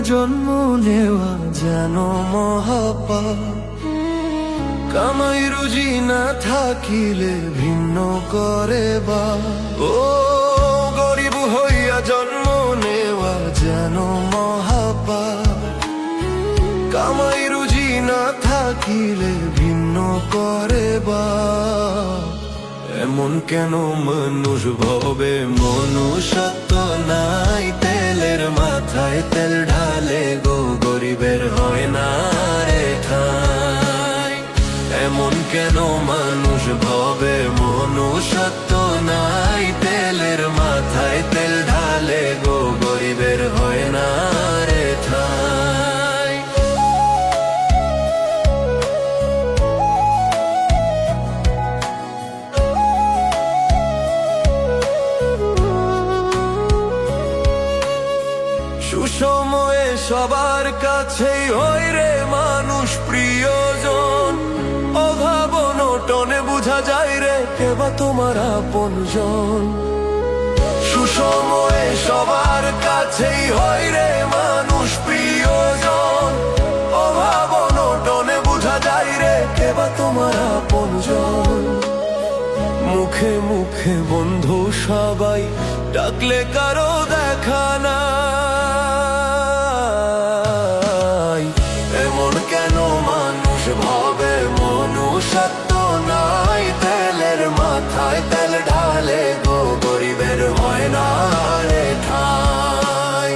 জন্ম নেওয়া যেন মহাপাপ। কামাই রুজি না থাকিলে ভিন্ন করে বা, ও গরিব হইয়া জন্ম নেওয়া যেন মহাপাপ। কামাই রুজি না থাকিলে ভিন্ন করে বা, এমন কেন মানুষ ভবে মনুষ্যত্ব নাই। তেলের মাথায় তেল ঢালে গো, গরিবের হয় না রে ঠাঁই। এমন কেন মানুষ ভবে মনুষ্যত্ব নাই। তেলের মাথায় তেল ঢালে গো, গরিবের হয় না রে ঠাঁই। সুসময়ে সবার কাছেই হয় রে মানুষ প্রিয়জন। অভাব অনটনে বুঝা যায় রে কেবা তোমার আপনজন। সুসময়ে সবার কাছেই হয় রে মানুষ প্রিয়জন। অভাব অনটনে বুঝা যায় রে কেবা তোমার আপনজন। মুখে মুখে বন্ধু সবাই, ডাকলে কারো দেখা নাই। এমন কেন মানুষ ভাবে মনুষ্যত্ব নাই। তেলের মাথায় তেল ঢালে গো, গরিবের হয় না রে ঠাঁই।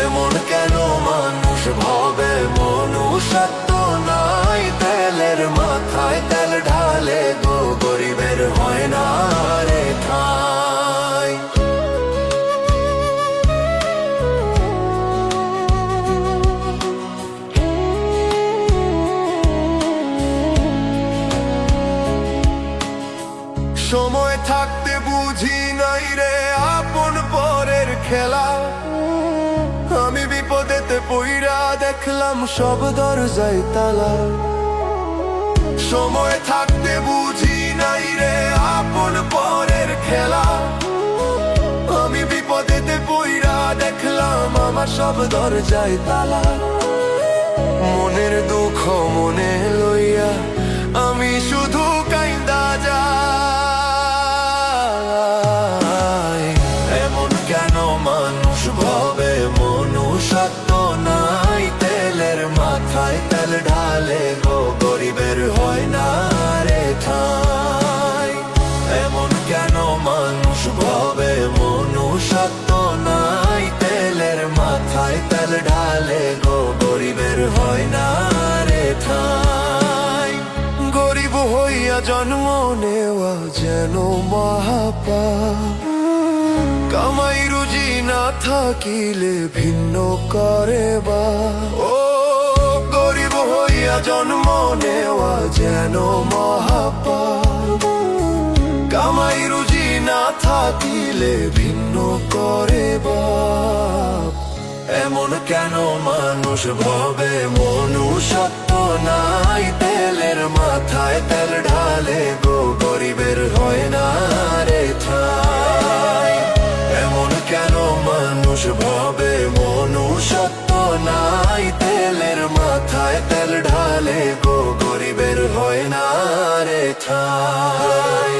এমন কেন মানুষ ভাবে মনুষ্যত্ব নাই। তেলের মাথায় তেল ঢালে গো, গরিবের হয় না রে ঠাঁই। সময় থাকতে বুঝি নাই রে আপন পরের খেলা। আমি বিপদেতে পইরা দেখলাম সব দরজায় তালা। সময় থাকতে বুঝি নাই রে আপন পরের খেলা। আমি বিপদেতে পইরা দেখলাম আমার সব দরজায় তালা। মনের দুঃখ মনে লইয়া আমি শুধু কাইন্দা যাই। এমন কেন মানুষ ভাবে মনুষ্যত্ব নাই। তেলের মাথায় তেল ঢালে গো, গরিবের হয় না রে ঠাঁই। এমন কেন মানুষ ভাবে মনুষ্যত্ব নাই। তেলের মাথায় তেল ঢালে গো, গরিবের হয় না রে ঠাঁই। গরিব হইয়া জন্ম নেওয়া যেন মহাপাপ। কামাই রুজি না থাকিলে ভিন্ন করে বা, ও গরিব হইয়া জন্ম নেওয়া যেন মহাপাপ। কামাই রুজি না থাকিলে ভিন্ন করে বাপ। এমন কেন মানুষ ভাবে মনুষ্যত্ব নাই। তেলের মাথায় তেল ঢালে গো, গরিবের হয় না রে ঠাঁই। এমন কেন মানুষ ভাবে মনুষ্যত্ব নাই। তেলের মাথায় তেল ঢালে গো, গরিবের হয় না রে ঠাঁই।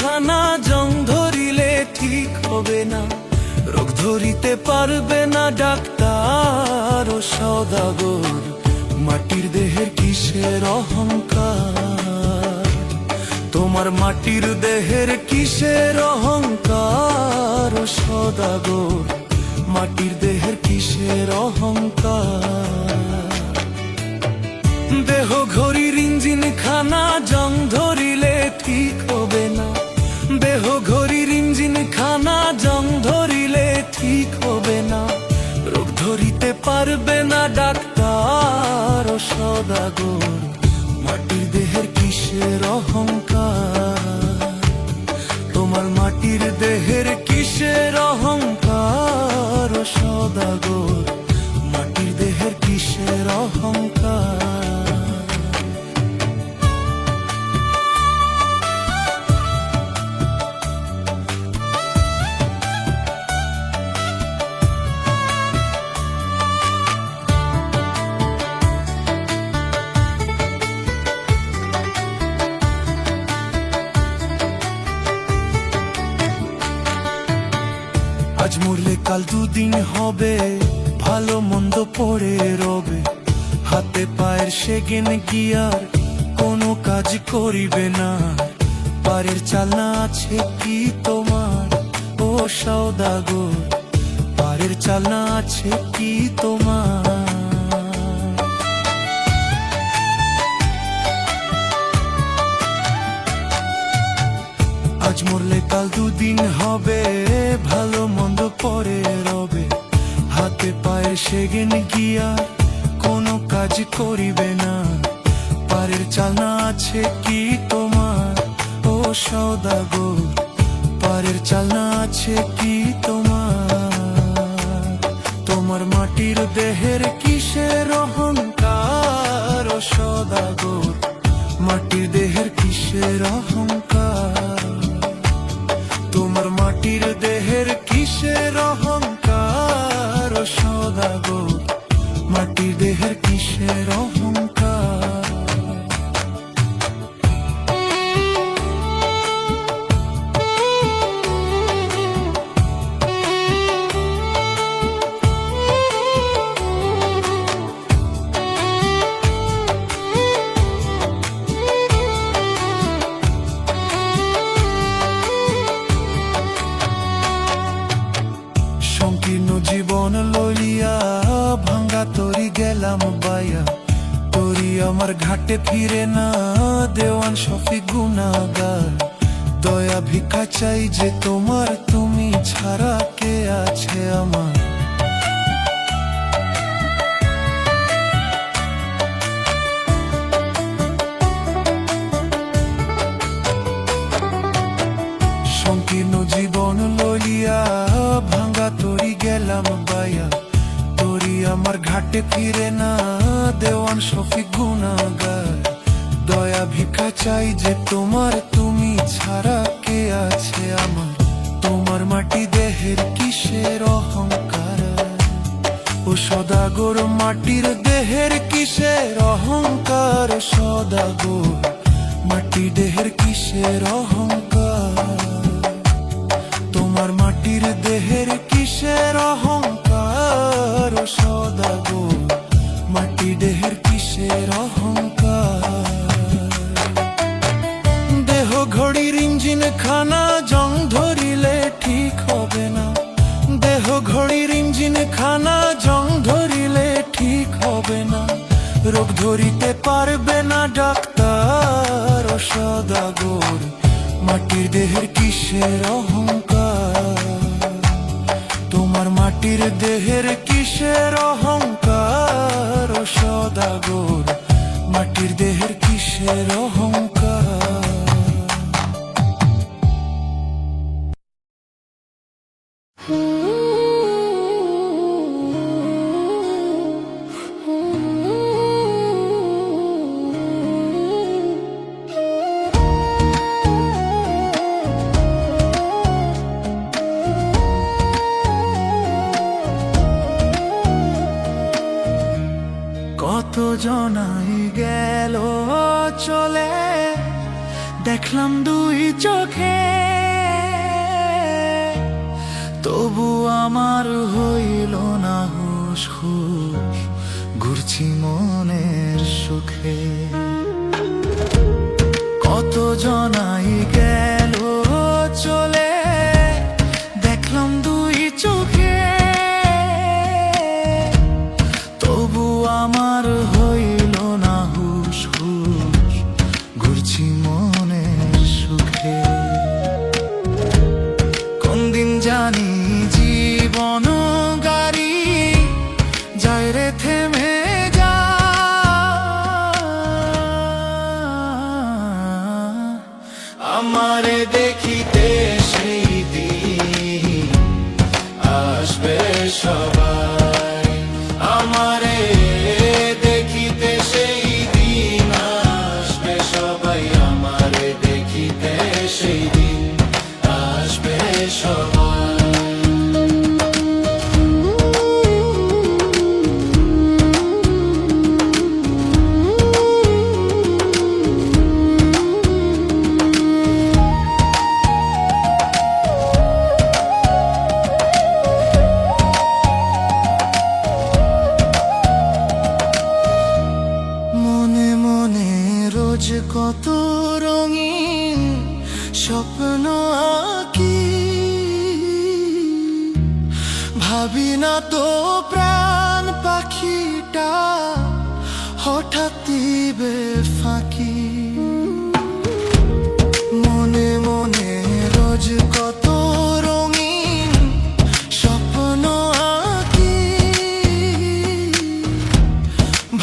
খানা জং ধরিলে ঠিক হবে না, রোগ ধরিতে পারবে না ডাক্তার ও সওদাগর। মাটির দেহের কিসের অহংকার, তোমার মাটির দেহের কিসের অহংকার ও সওদাগর। মাটির দেহের কিসের অহংকার। দেহ ঘড়ির ইঞ্জিন খানা জং ধরিলে ঠিক হবে না, দেহ ঘড়ির ইঞ্জিন খানা জং ধরিলে ঠিক হবে না, রোগ ধরিতে পারবে না ডাক্তার ও সওদাগর। মাটির দেহের কিসের অহংকার, তোমার মাটির দেহের কিসের অহংকার ও সওদাগর। মাটির দেহের কিসের অহংকার। আজ মরলে কাল দুদিন হবে, ভালো মন্দ পড়ে রবে। হাতে পায়ের সেগেন গিয়ার কোনো কাজ করিবে না। পারের চালনা আছে কি তোমার ও সওদাগর, পারের চালনা আছে কি তোমার। আজ মরলে কাল দুদিন হবে, ভালো মন্দ পরে রবে। হাতে পায়ে সেগেন গিয়া কোনো কাজ করিবে না। পারের চালনা আছে কি তোমার ও সওদাগর, পারের চালনা আছে কি তোমার। তোমার মাটির দেহের কিসের অহংকার ও সওদাগর। মাটির দেহের কিসের অহংকার, তোমার মাটির দেহের কিসের অহংকার ও সওদাগর। মাটির দেহের কিসের অহংকার। সংকীর্ণ জীবন লইয়া ভাঙ্গা তরি গেলাম বাইয়া। তরি আমার ঘাটে ফিরে না, দেওয়ান শফিক গুনাহগার। দয়া ভিক্ষা চাই যে তোমার, তুমি ছাড়া কে আছে আমার। সংকীর্ণ জীবন লইয়া ভাঙ্গা তরি গেলাম বাইয়া। তরি আমার ঘাটে ফিরে না, দেওয়ান শফিক গুনাহগার। দয়া ভিক্ষা চাই যে তোমার, তুমি ছাড়া কে আছে আমার। তোমার মাটি দেহের কিসের অহংকার ও সওদাগর। মাটির দেহের কিসের অহংকার ও সওদাগর। মাটির দেহের কিসের অহংকার, তোমার মাটির দেহের কিসের অহংকার ও সওদাগর। মাটির দেহের কিসের অহংকার। দেহ ঘড়ির ইঞ্জিন খানা জং ধরিলে ঠিক হবে না, দেহ ঘড়ির ইঞ্জিন খানা জং ধরিলে ঠিক হবে না, রোগ ধরিতে পারবে না ডাক্তার ও সওদাগর। মাটির দেহের কিসের অহংকার, তোমার মাটির দেহের কিসের অহংকার ও সওদাগর। মাটির দেহের কিসের অহংকার। কত জনাই গেল চলে, দেখলাম দুই চোখে, তবু আমার হইল না হুশ হুশ, ঘুরছি মনের সুখে। কত জনাই গেল চলে, দেখলাম দুই চোখে, তবু আমার হইল না হুশ হুশ, ঘুরছি মনের সুখে। কোন দিন জানি জীবন গাড়ি যায় রে থেমে যা, আমারে দেখিতে সেই দিন আসবে সবাই, আমারে দেখিতে সেই দিন আসবে সবাই, আমারে দেখিতে সেই দিন আসবে সবাই। কত রঙিন স্বপ্ন আঁকি, ভাবি না তো প্রাণ পাখিটা হঠাৎ দিবে ফাঁকি। মনে মনে রোজ কত রঙিন স্বপ্ন আঁকি,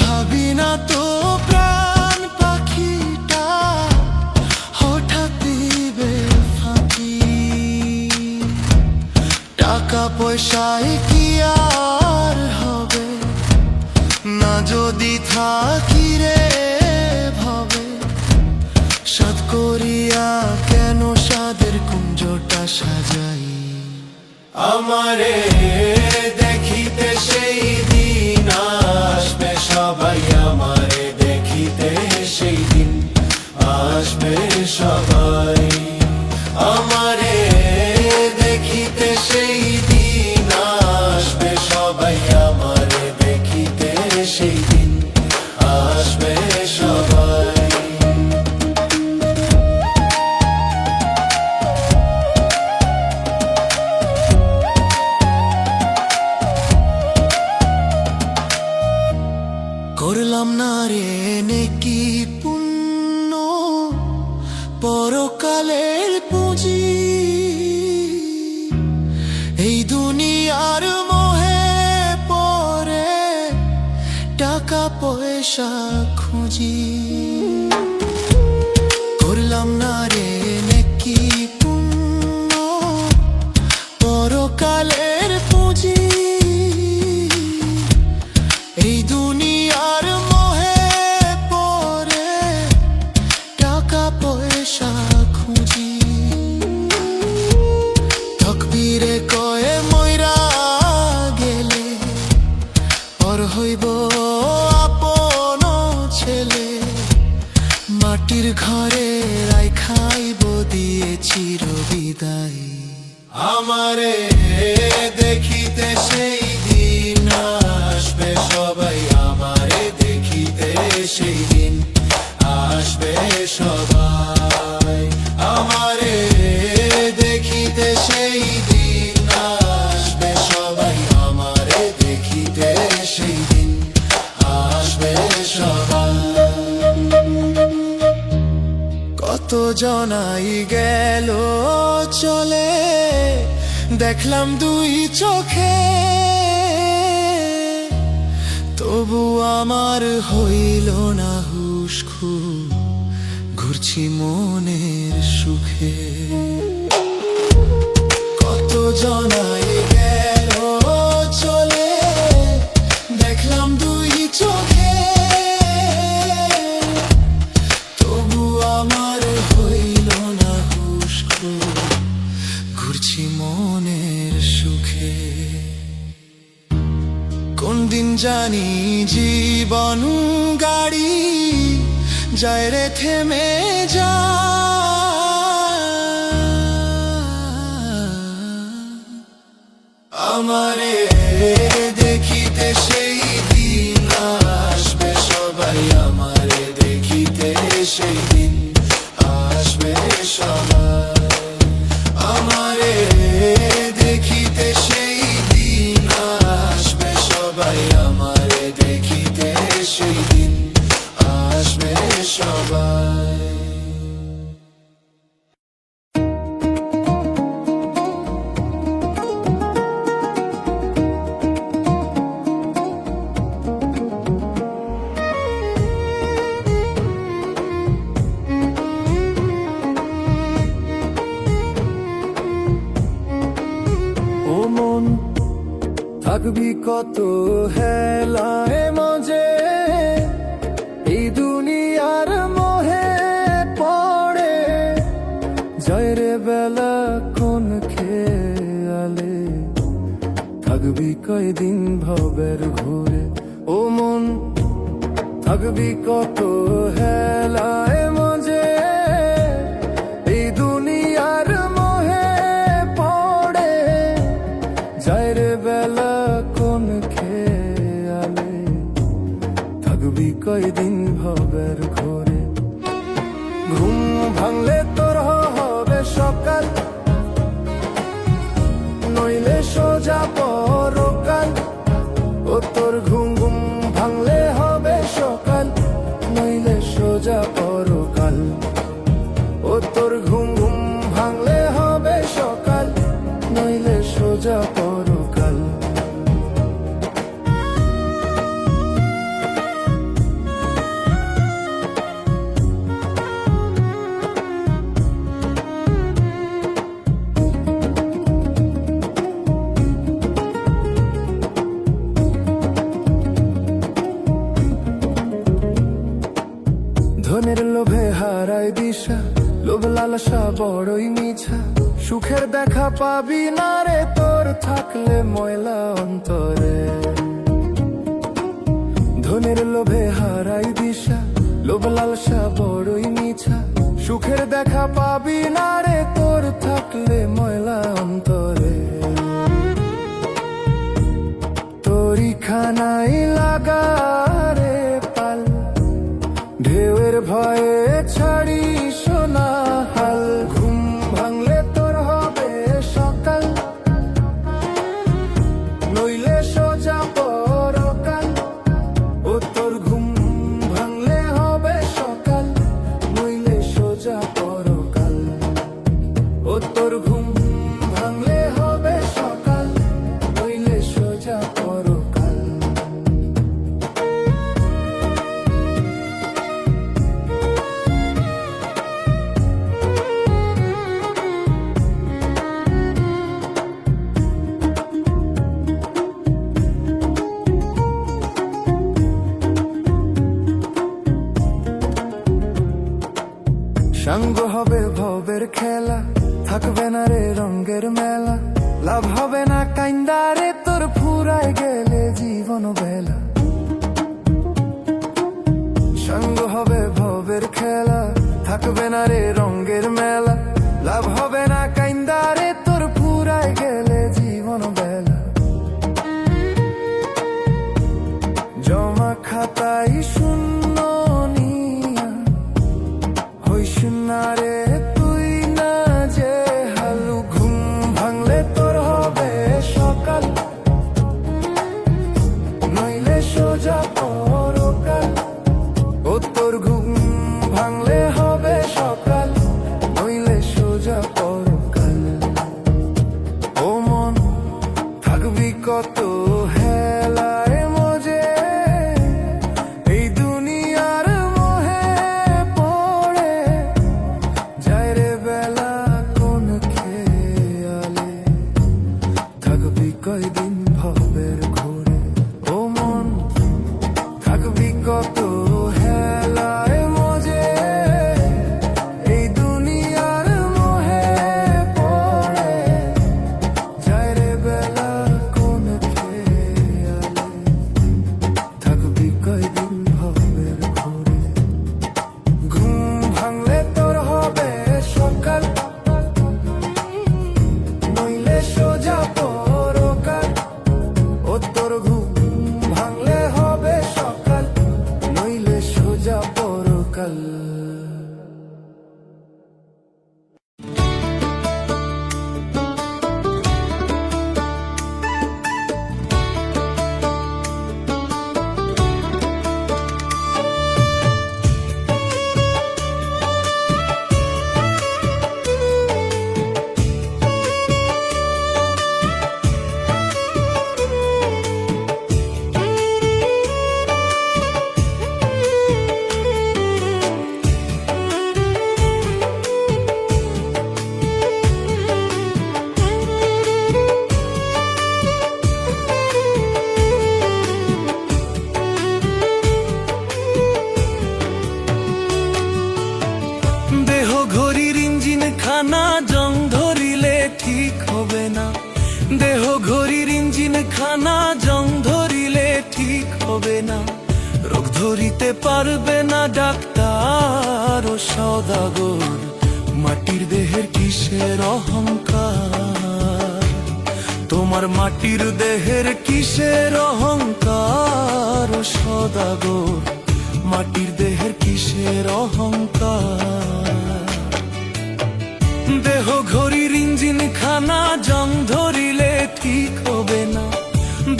ভাবি না তো টাকা পয়সায় কি আর হবে না যদি থাকি রে ভাবে, সাধ করিয়া কেন সাদের কুঞ্জটা সাজাই, আমারে দেখিতে সেই দিন আসবে সবাই, আমারে দেখিতে সেই দিন আসবে সবাই, আমারে দেখিতে সেই দিন আসবে সবাই, আমারে দেখিতে সেই দিন আসবে সবাই। করলাম না রে নেকি পুণ্য, পরকালের পুঁজি, এই দুনিয়ার মোহে পরে টাকা পয়সা খুঁজি। করলাম না রে নেকি পুণ্য, পরকালের পুঁজি, এই দুনিয়ার মোহে পরে টাকা পয়সা খুঁজি। তকবীরে কয়ে মইরা গেলে পর হইব আপন ছেলে, মাটির ঘরে রাই খাইব দিয়ে চির বিদায়, আমারে দেখিতে সেই দিন আসবে সবাই, আমারে দেখিতে সেই দিন আসবে সবাই, আমারে দেখিতে সেই দিন আসবে সবাই, আমারে দেখিতে সেই দিন আসবে সবাই। কত জনাই গেল চলে, দেখলাম দুই চোখে, তবু আমার হইল না হুশ খুশ, ঘুরছি মনের সুখে। কত জনাই গেল চলে, দেখলাম দুই চোখে, তবু আমার হইল না হুশ খুশ, ঘুরছি মনের সুখে। কোন দিন জানি জীবন গাড়ি যায় রে থেমে যা আমারে দেখিতে সেই দিন আসবে সবাই আমারে দেখিতে সেই দিন আসবে সবাই আমারে দেখিতে সেই দিন আসবে সবাই আমারে দেখিতে সেই দিন আসবে সবাই থাকবি কত হেলায় মজে এই দুনিয়ার মোহে পড়ে যায় রে বেলা কোন খেয়ালে থাকবি কয়দিন ভবের ঘুরে ও মন থাকবি কত হেলায় মজে এই দুনিয়ার মোহে পড়ে যায় রে বেলা কোন খেয়ালে থাকবি কয়দিন ভবের ঘরে ঘুম ভাঙলে তোর হবে সকাল নইলে সোজা পরকাল ও তোর ঘুম ঘুম ভাঙলে হবে সকাল নইলে সোজা পরকাল ও তোর ঘুম ঘুম ভাঙলে হবে সকাল নইলে সোজা পরকাল ধনের লোভে হারায় দিশা লোভ লালসা বড়ই মিছা সুখের দেখা পাবি না রে তোর থাকলে ময়লা অন্তরে ধনের লোভে হারাই দিশা লোভ লালসা বড়ই মিছা সুখের দেখা পাবি না রে তোর থাকলে ময়লা অন্তরে তোরি খানাই লাগা রে পাল ঢেউয়ের ভয়ে ছাড়ি সোনা হাল ঘুম ভাঙলে তোর হবে সকাল নইলে সোজা পরকাল ও তোর ঘুম ভাঙলে হবে সকাল নইলে সোজা পরকাল ও তোর ঘুম ভাঙলে হবে সকাল নইলে সোজা পরকাল সঙ্গ হবে ভবের খেলা থাকবে না রে রঙের মেলা লাভ হবে না কাইন্দারে তোর ফুরায় গেলে জীবন বেলা সঙ্গ হবে ভবের খেলা থাকবে না রে রঙের মেলা লাভ হবে না কাইন্দারে তোর ফুরায় গেলে জীবন বেলা জমা খাতাই শূন্য নিয়া হইস না রে তুই না যে হালু ঘুম ভাঙলে তোর হবে সকাল নইলে সোজা পরকাল ও তোর ঘুম ভাঙলে হবে সকাল নইলে সোজা পরকাল ও মন থাকবি কত হেলায় মজে এই দুনিয়ার মোহে পড়ে যায় রে বেলা কোন খেয়ালে থাকবি কয়দিন ভবের ঘরে ও মন থাকবি কত হেলায় মজে এই দুনিয়ার মোহে পড়ে যায় রে বেলা কোন খেয়ালে থাকবি কয়দিন ভবের ঘরে হবে না, রোগ ধরিতে পারবে না ডাক্তার ও সওদাগর। মাটির দেহের কিসের অহংকার, তোমার মাটির দেহের কিসের অহংকার ও সওদাগর। মাটির দেহের কিসের অহংকার। দেহ ঘড়ির ইঞ্জিন খানা জং ধরিলে ঠিক হবে না,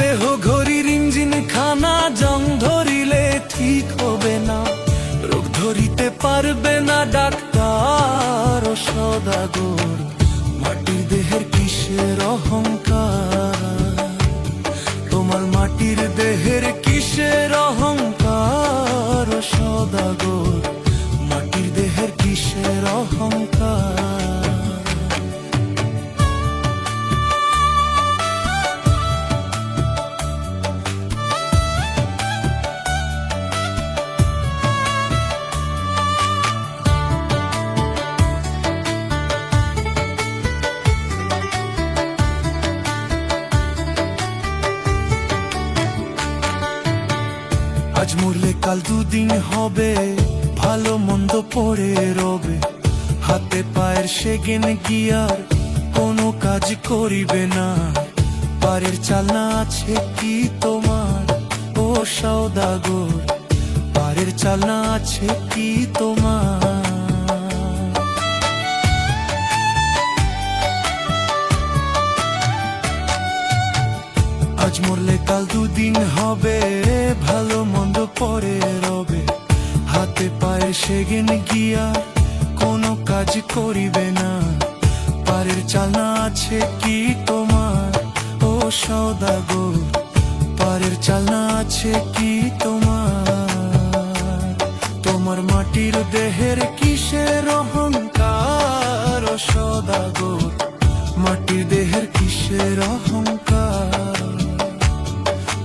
দেহ ঘড়ির ইঞ্জিন খানা জং ধরিলে ঠিক হবে না, রোগ ধরিতে পারবে না ডাক্তার ও সওদাগর। মাটির দেহের কিসের অহংকার, তোমার মাটির দেহের কিসের অহংকার ও সওদাগর। মাটির দেহের কিসের অহংকার। আজ মরলে কাল দুদিন হবে, ভালো মন্দ পড়ে রবে। হাতে পায়ের সেগেন গিয়ার কোনো কাজ করিবে না। পারের চালনা আছে কি তোমার ও সওদাগর, পারের চালনা আছে কি তোমার। আজ মরলে কাল দুদিন হবে, ভালো মন্দ পরে রবে। হাতে পায়ের সেগেন গিয়া কোনো কাজ করিবে না। পারের চালনা আছে কি তোমার ও সওদাগর, পারের চালনা আছে কি তোমার। তোমার মাটির দেহের কিসের অহংকার ও সওদাগর। মাটির দেহের কিসের অহংকার,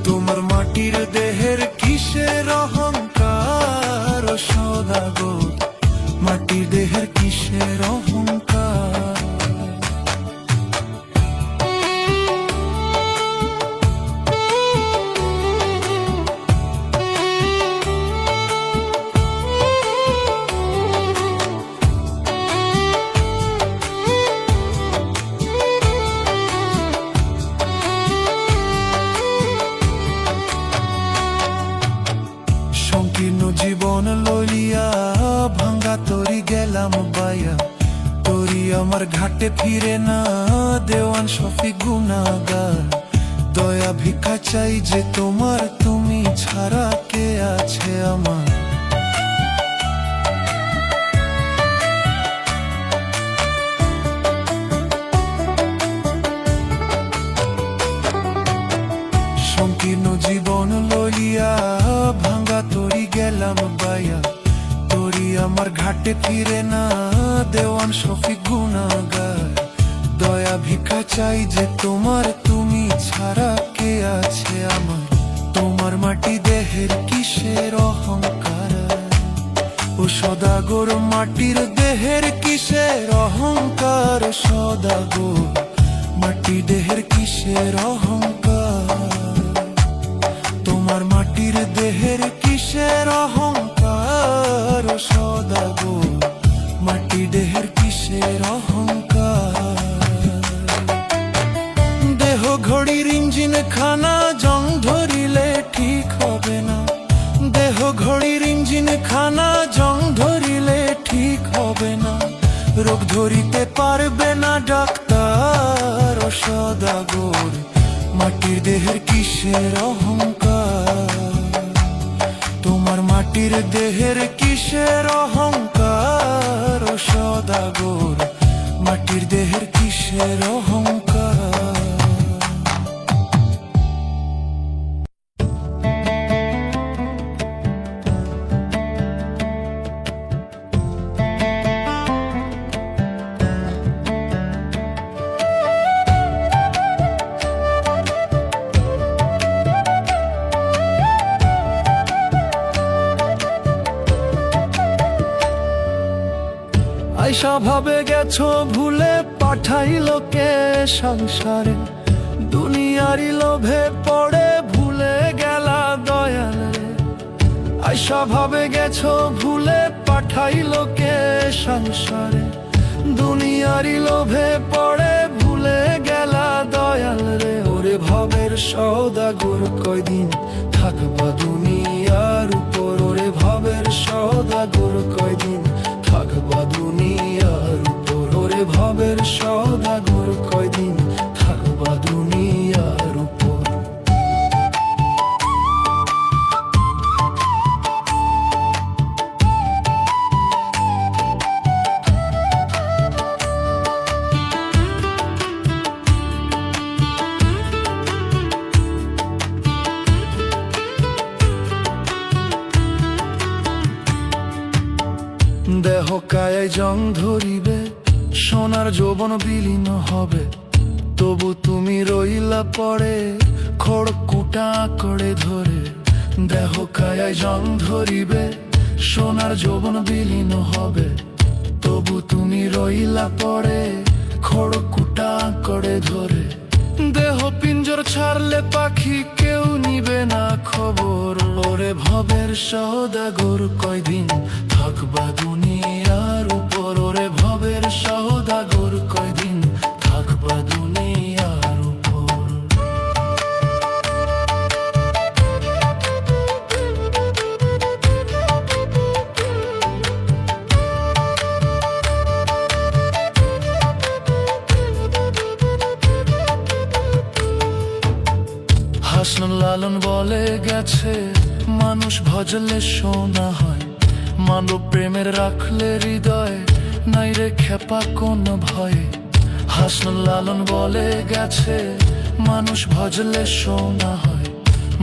তোমার মাটির দেহের কিসের অহংকার ও সওদাগর। মাটির দেহের কিসের অহংকার। সংকীর্ণ জীবন লইয়া ভাঙ্গা তরি গেলাম বাইয়া। তরি আমার ঘাটে ফিরে না, দেওয়ান শফিক গুনাহগার। দয়া ভিক্ষা চাই যে তোমার, তুমি ছাড়া কে আছে আমার। সংকীর্ণ জীবন লইয়া ভাঙ্গা তরি গেলাম বাইয়া। তরি আমার ঘাটে ফিরে না, দেওয়ান শফিক গুনাহগার। দয়া ভিক্ষা চাই যে তোমার, তুমি ছাড়া কে আছে আমার। তোমার মাটি দেহের কিসের অহংকার ও সওদাগর। মাটির দেহের কিসের অহংকার ও সওদাগর। মাটি দেহের কিসের অহংকার, তোমার মাটির দেহের কিসের অহংকার ও সওদাগর। মাটি দেহের কিসের অহংকার। দেহ ঘড়ির ইঞ্জিন খানা জং ধরিলে ঠিক হবে না, দেহ ঘড়ির ইঞ্জিন খানা জং ধরিলে ঠিক হবে না, রোগ ধরিতে পারবে না ডাক্তার ও সওদাগর। মাটির দেহের কিসের অহংকার, তোমার মাটির দেহের কিসের অহংকার ও সওদাগর। মাটির দেহের কিসের অহংকার। আইসা ভাবে গেছো ভুলে, পাঠাইলো কে সংসারে। দুনিয়ারি লোভে পড়ে ভুলে গেলা দয়াল আয়সা ভাবে গেছো ভুলে পাঠাইলো কে সংসারে, দুনিয়ারি লোভে পড়ে ভুলে গেলা দয়াল রে। ওরে ভবের সওদাগর কয়দিন থাকবা দুনিয়ার উপর, ওরে ভবের সওদাগর কয়দিন থাকবা দুনিয়ার উপর, ওরে ভবের সওদাগর কয়দিন থাকবা দুনিয়ার উপর। দেহ কায় জং ধরিবে, সোনার যৌবন বিলীন হবে, তবু তুমি রইলা পড়ে খড়কুটা করে ধরে। দেহ কায় জং ধরিবে, সোনার যৌবন বিলীন হবে, তবু তুমি রইলা পড়ে খড়কুটা করে ধরে। দেহ পিঞ্জর ছাড়লে পাখি কেউ নিবে না খবর, ওরে ভবের সওদাগর কয়দিন থাকবা দুনিয়ার উপর, ওরে ভবের সওদাগর কয়দিন থাকবা দুনিয়ার উপর। হাসন লালন বলে গেছে, মানুষ ভজলে সোনা হয়, মানব প্রেমের রাখলে হৃদয় নাই রে খেপা কোন ভয়ে। হাসন লালন বলে গেছে, মানুষ ভজলে সোনা হয়,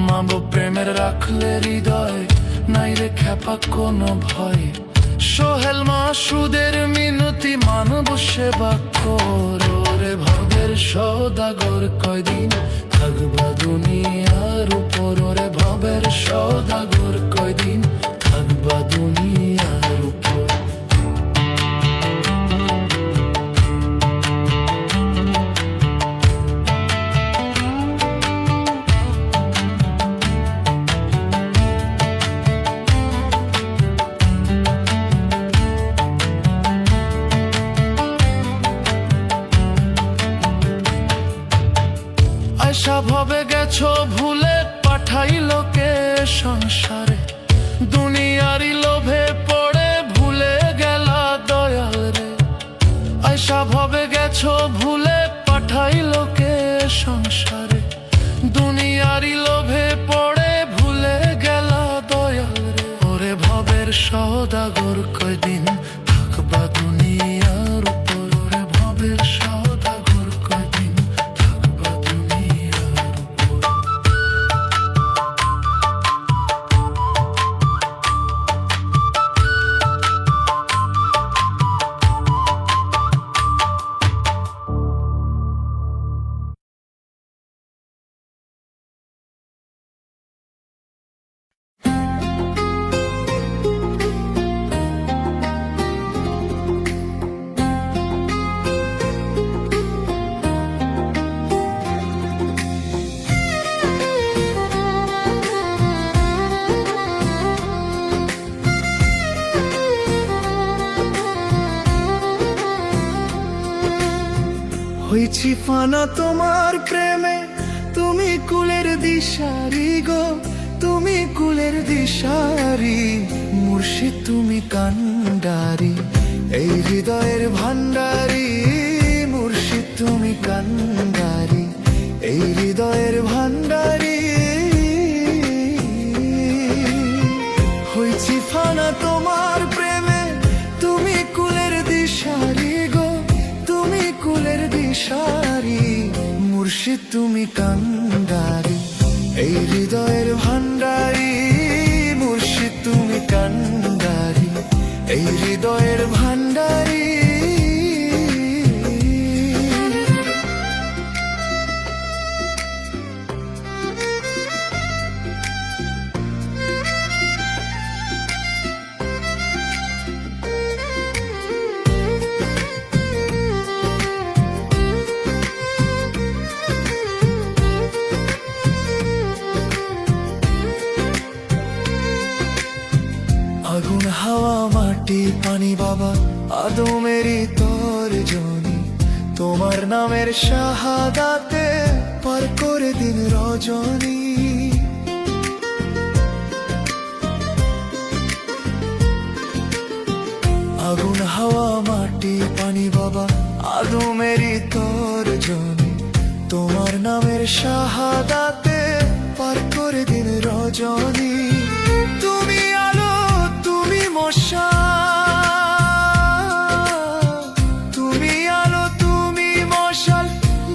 মানব প্রেমের রাখলে হৃদয় নাই রে খেপা কোন ভয়ে। সোহেল মাসুদের মিনতি মানব সেবা কর, ওরে ভবের সওদাগর কয়দিন থাকবা দুনিয়ার উপর, ওরে ভবের সওদাগর কয়দিন থাকবা দুনিয়ার উপর। আয়সা ভাবে গেছো ভুলে পাঠাইলো কে সংসারে, দুনিয়ারি লোভে পড়ে ভুলে গেলা দয়াল রে। আয়সা ভাবে গেছো ভুলে পাঠাইলো কে সংসারে, দুনিয়ারি লোভে পড়ে ভুলে গেলা দয়াল রে। ওরে ভবের সওদাগর কয়দিন থাকবা দুনিয়ার উপর, ওরে ভবের সওদাগর কয়দিন থাকবা দুনিয়ার উপর। হইছি ফানা তোমার প্রেমে, তুমি কুলের দিশারি গো, তুমি কুলের দিশারি। মুর্শিদ তুমি কান্ডারি, এই হৃদয়ের ভান্ডারি। মুর্শিদ তুমি কান্ডারি, এই হৃদয়ের ভান্ডারি। হইছি ফানা তোমার প্রেমে, তুমি কুলের দিশারি গো, তুমি কুলের দিশারি। মুর্শিদ তুমি কান্ডারি, এই হৃদয়ের ভান্ডারি। মুর্শিদ তুমি কান্ডারি, এই হৃদয়ের ভান্ডারি। আগুন হাওয়া মাটি পানি বাবা আদমেরই তর্জনী, তোমার নামের শাহাদাতে পার করে দিন রজনী। আগুন হাওয়া মাটি পানি বাবা আদমেরই তর্জনী, তোমার নামের শাহাদাতে পার করে দিন রজনী। তুমি আলো তুমি মশাল, তুমি আলো তুমি মশাল,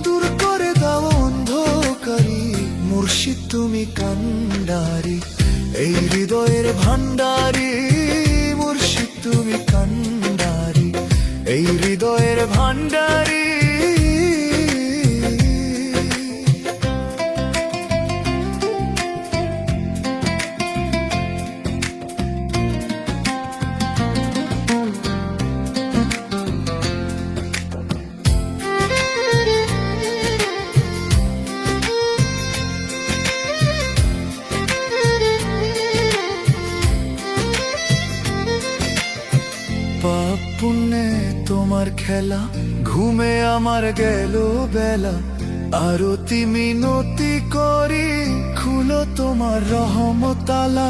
দূর করে দাও অন্ধকারী। মুর্শিদ তুমি কান্ডারি, এই হৃদয়ের ভান্ডারি। মুর্শিদ তুমি কান্ডারি, এই হৃদয়ের ভান্ডারি। পাপ পুণ্যে তোমার খেলা, ঘুমে আমার গেল বেলা। আরতি মিনতি করি, খুলো তোমার রহমতালা।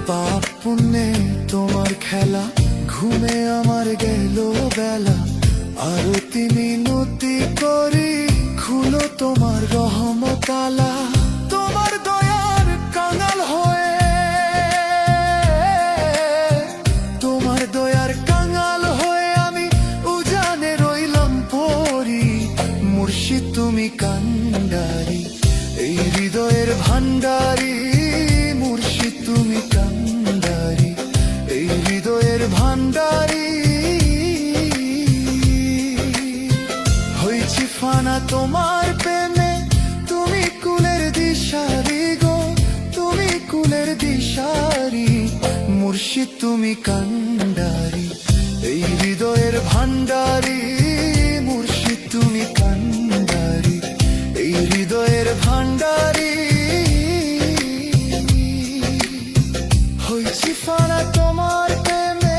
পাপ পুণ্যে তোমার খেলা, ঘুমে আমার গেল বেলা। আরতি মিনতি করি, খুলো তোমার রহমতালা। তোমার দয়ার কাঙাল হয়ে, তোমার দয়ার কাঙাল হয়ে আমি উজানে রইলাম পরি। মুর্শিদ তুমি কান্ডারি, এই হৃদয়ের ভান্ডারি। মুর্শিদ তুমি কান্ডারি, এই হৃদয়ের ভান্ডারি। হইছি ফানা তোমার প্রেমে, তুমি কুলের দিশারি গো, তুমি কুলের দিশারি। মুর্শিদ তুমি কান্ডারি, এই হৃদয়ের ভান্ডারি। মুর্শিদ তুমি কান্ডারি, এই হৃদয়ের ভান্ডারি। হইছি ফানা তোমার প্রেমে।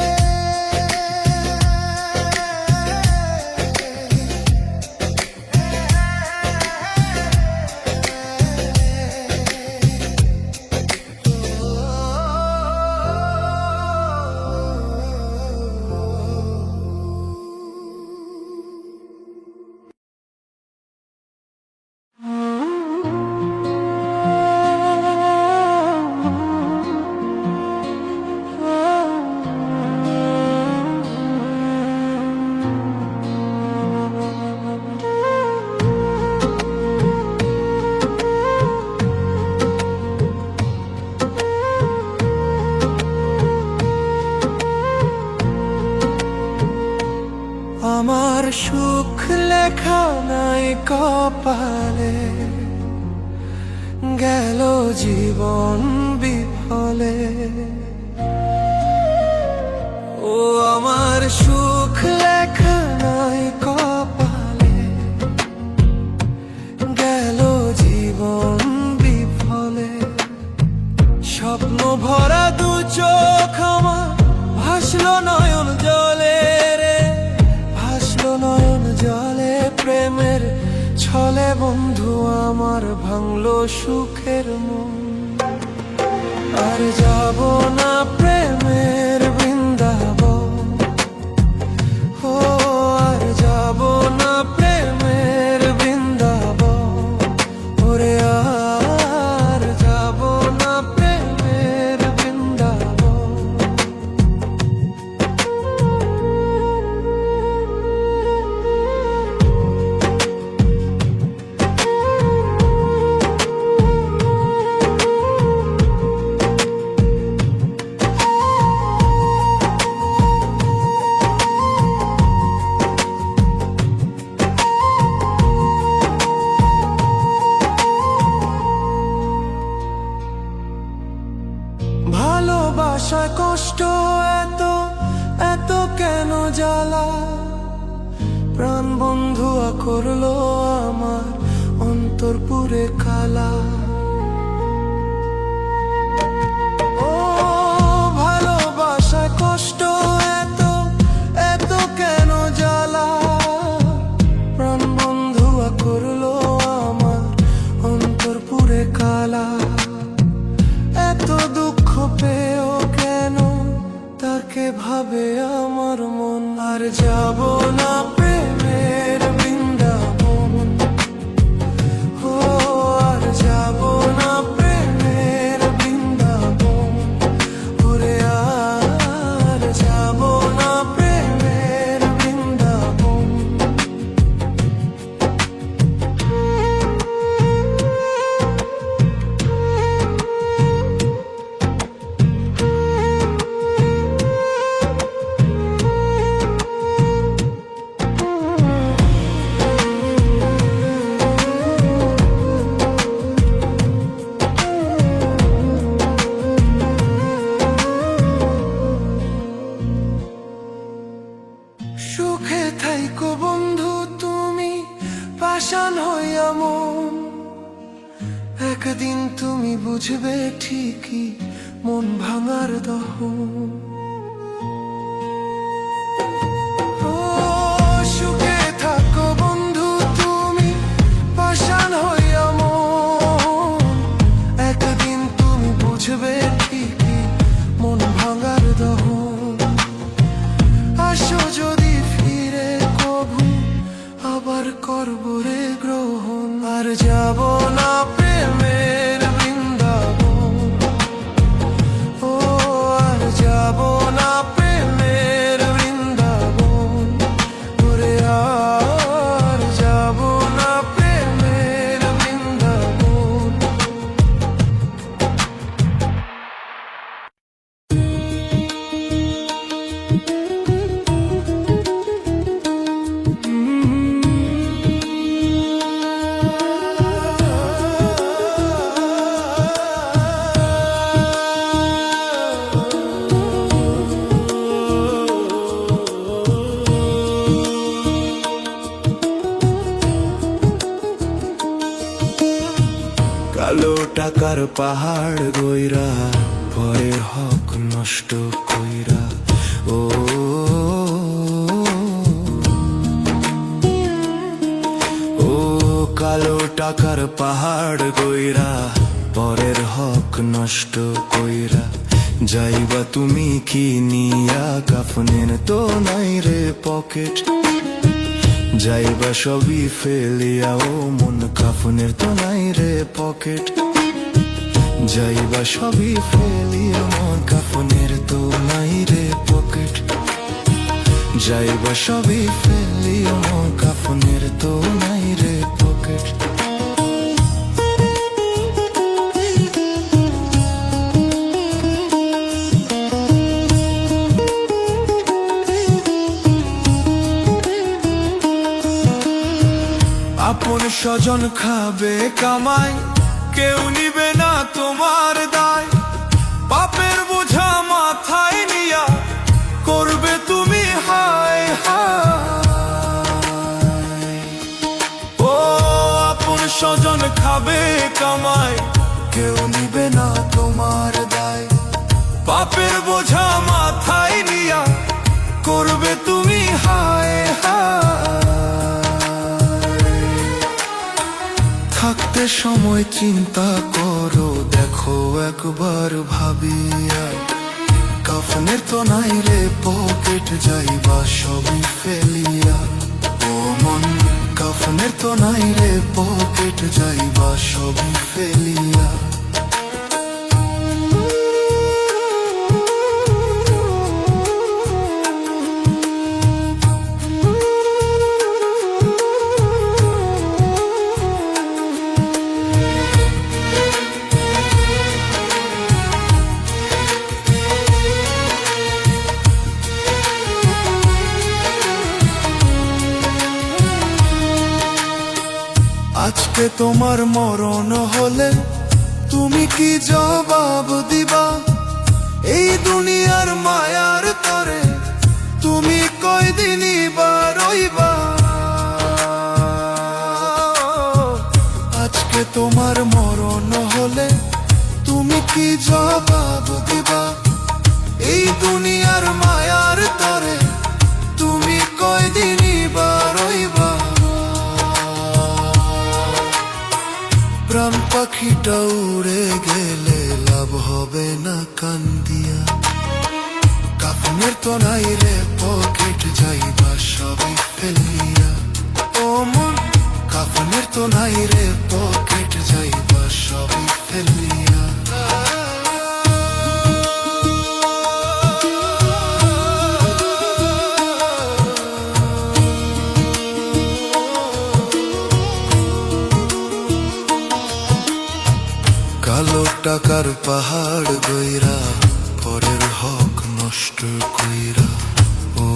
আমার সুখ লেখা নাই কপালে, গেল জীবন বিফলে। ও আমার সুখ লেখা নাই কপালে, গেল জীবন বিফলে। স্বপ্ন ভরা দু চোখ আমার ভাসলো নয়ন জলে রে, ভাসলো নয়ন জলে। প্রেমের ছলে বন্ধু আমার ভাঙলো সুখের মন। আর যাব না প্রেমের বৃন্দাবন, ও আর যাব না প্রেমের বৃন্দাবন। ওরে আর যাব না প্রেমের বৃন্দাবন। ভালোবাসায় কষ্ট এত এত কেন জ্বালা, প্রাণ বন্ধুয়া করলো আমার অন্তর পুরো পুরে কালা। ও ভালোবাসা কষ্ট এত এত কেন জ্বালা, প্রাণ বন্ধুয়া করলো আমার অন্তর পুরে কালা। এত দুঃখ পেও কেন তাকে ভাবে আমার মন, আর যাব না প্রেমের বৃন্দাবন। ও আর যাব না প্রেমের বৃন্দাবন, ওরে আর যাব না প্রেমের বৃন্দাবন। সুখে থাইকো বন্ধু তুমি পাষাণ হইয়া মন, একদিন তুমি বুঝবে ঠিকই মন ভাঙার দহন। ও সুখে থাকো বন্ধু তুমি পাষাণ হইয়া মন, একদিন তুমি বুঝবে ঠিকই মন ভাঙার দহন। আসো যদি ফিরে কভু আবার করবো রে গ্রহণ, আর যাব না প্রেমের বৃন্দাবন। ও আর যাব না প্রেমের বৃন্দাবন, ওরে আর যাব না প্রেমের বৃন্দাবন। কালো টাকার পাহাড় গইরা পরের হক নষ্ট কইরা, ও ও কালো টাকার পাহাড় গইরা পরের হক নষ্ট কইরা, যাইবা তুমি কি নিয়া কাফনের তো নাই রে পকেট, যাইবা সবই ফেলিয়া ও মন কাফনের তো নাই রে পকেট, যাইবা সবই ফেলিয়া মন কাফনের তো নাই রে পকেট, যাইবা সবই ফেলিয়া মন কাফনের তো নাই রে পকেট। আপন স্বজন খাবে কামাই, কেউ নিবে না তোমার দায়, পাপের বোঝা মাথায় নিয়া করবে তুমি হায় হায়। ও আপন স্বজন খাবে কামাই, কেউ নিবে না তোমার দায়, পাপের বোঝা মাথায় নিয়া করবে তুমি হায় হায়। থাকতে সময় চিন্তা করো, দেখো একবার ভাবিয়া, কাফনের তো নাই রে পকেট, যাইবা সবই ফেলিয়া। ও মন কাফনের তো নাই রে পকেট, যাইবা সবই ফেলিয়া। আজকে তোমার মরণ হলে তুমি কি জবাব দিবা? এই দুনিয়ার মায়ার তরে তুমি কয়দিনই বা রইবা? আজকে তো কি জবাব দিবা এই দুনিয়ার মায়ার তরে? তুমি কয়দিনই বা রইবা? প্রাণ পাখিটা উড়ে গেলে লাভ হবে না কান্দিয়া। কাফনের তো নাই রে পকেট, যাইবা সবই ফেলিয়া। ও মন, কাফনের তো নাই রে পকেট, যাইবা সবই ফেলিয়া। কালো টাকার পাহাড় গইরা পরের হক নষ্ট কইরা। ও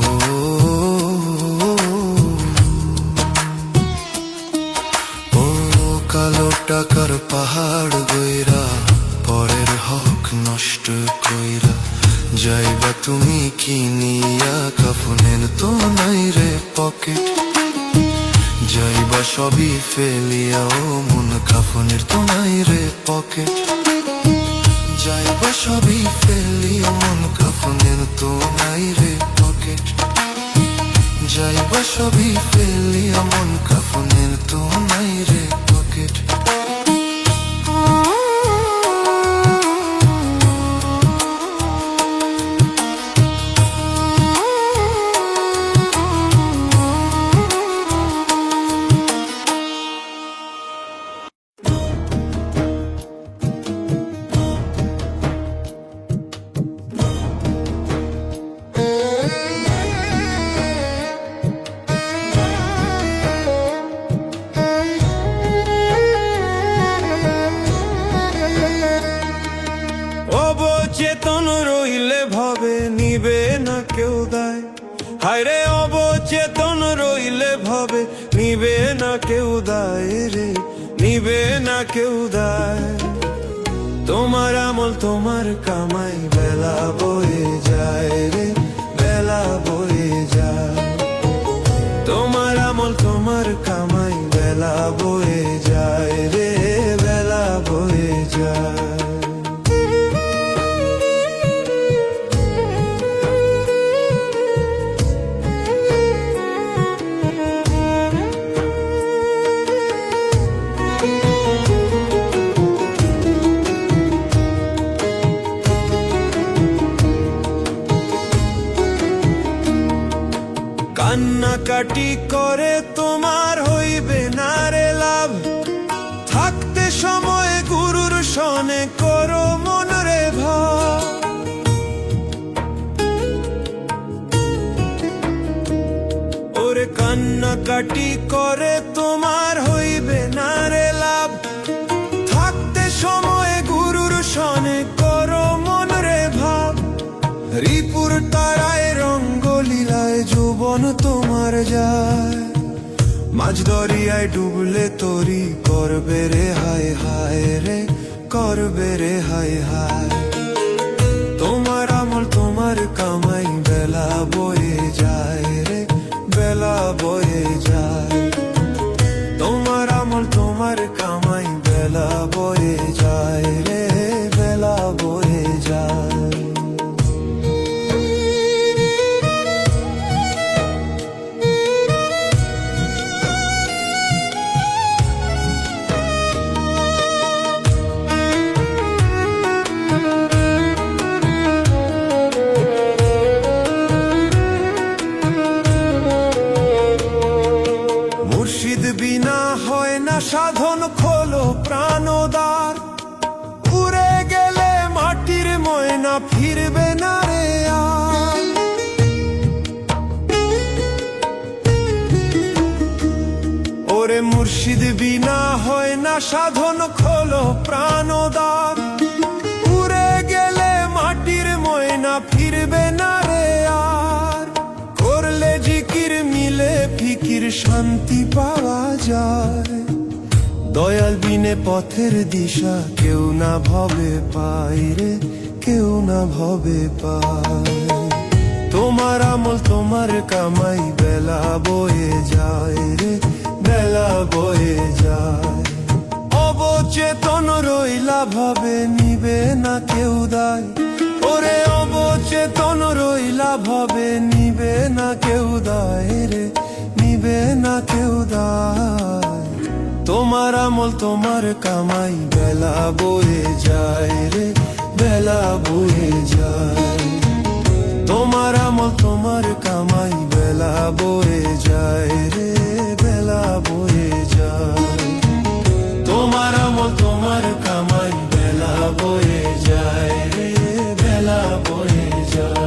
ও কালো টাকার পাহাড় গইরা পরের হক নষ্ট কইরা। যাইবা তুমি কিনিয়া, কাফনের তো নাই রে পকেট, যাইবা সবই ফেলিয়া। ও মন, কাফনের তো নাই রে পকেট, যাইবা সবই ফেলিয়া। মন, কাফনের তো নাই রে পকেট, যাইবা সবই ফেলিয়া। মন, কাফনের তো নাই রে পকেট। অবচেতন রইলে ভাবে নিবে না কেউ দায়। হায়রে অবচেতন রইলে ভাবে নিবে না কেউ দায় রে, নিবে না কেউ দায়। তোমার আমল তোমার কামাই বেলা বয়ে যায় রে, বেলা বয়ে যায়। তোমার আমল তোমার কামাই বেলা বয়ে যায় রে, বেলা বয়ে যায়। কান্নাকাটি করে তোমার হইবে না রে লাভ। থাকতে সময় গুরুর সনে করো মন রে ভাব। ওরে কান্নাকাটি করে তোমার হইবে না রে লাভ। থাকতে সময় গুরুর সনে করো মন রে ভাব। রিপুর তারায় রঙ্গলীলায় যৌবন তোমার যায়। মাঝ দরিয়ায় ডুবলে তরি করবে রে হায় হায় রে, করবে রে হায় হায়। তোমার আমল তোমার কামাই বেলা বয়ে যায় রে, বেলা বয়ে যায়। তোমার আমল তোমার কামাই বেলা বয়ে যায় রে, বেলা বয়ে যায়। বিনা হয় না সাধন, খোলো প্রাণদ্বার। উড়ে গেলে মাটির ময়না ফিরবে না রে আর। ওরে মুর্শিদ বিনা হয় না সাধন, খোলো প্রাণদ্বার। উড়ে গেলে মাটির ময়না ফিরবে না রে আর। করলে জিকির মিলে ফিকির শান্তি পাওয়া যায়। দয়াল বিনে পথের দিশা কেউ না ভবে পায় রে, কেউ না ভবে পায়। তোমার আমল তোমার কামাই বেলা বয়ে যায় রে, বেলা বয়ে যায়। অবচেতন অবচেতন রইলা ভাবে নিবে না কেউ দায়, ওরে অবচেতন রইলা ভাবে নিবে না কেউ দায় রে, নিবে না কেউ দায়। তোমার আমল তোমার কামাই বেলা বয়ে যায় রে, বেলা বয়ে যায়। তোমার আমল তোমার কামাই বেলা বয়ে যায় রে, বেলা বয়ে যায়। তোমার আমল তোমার কামাই বেলা বয়ে যায় রে, বেলা বয়ে যায়।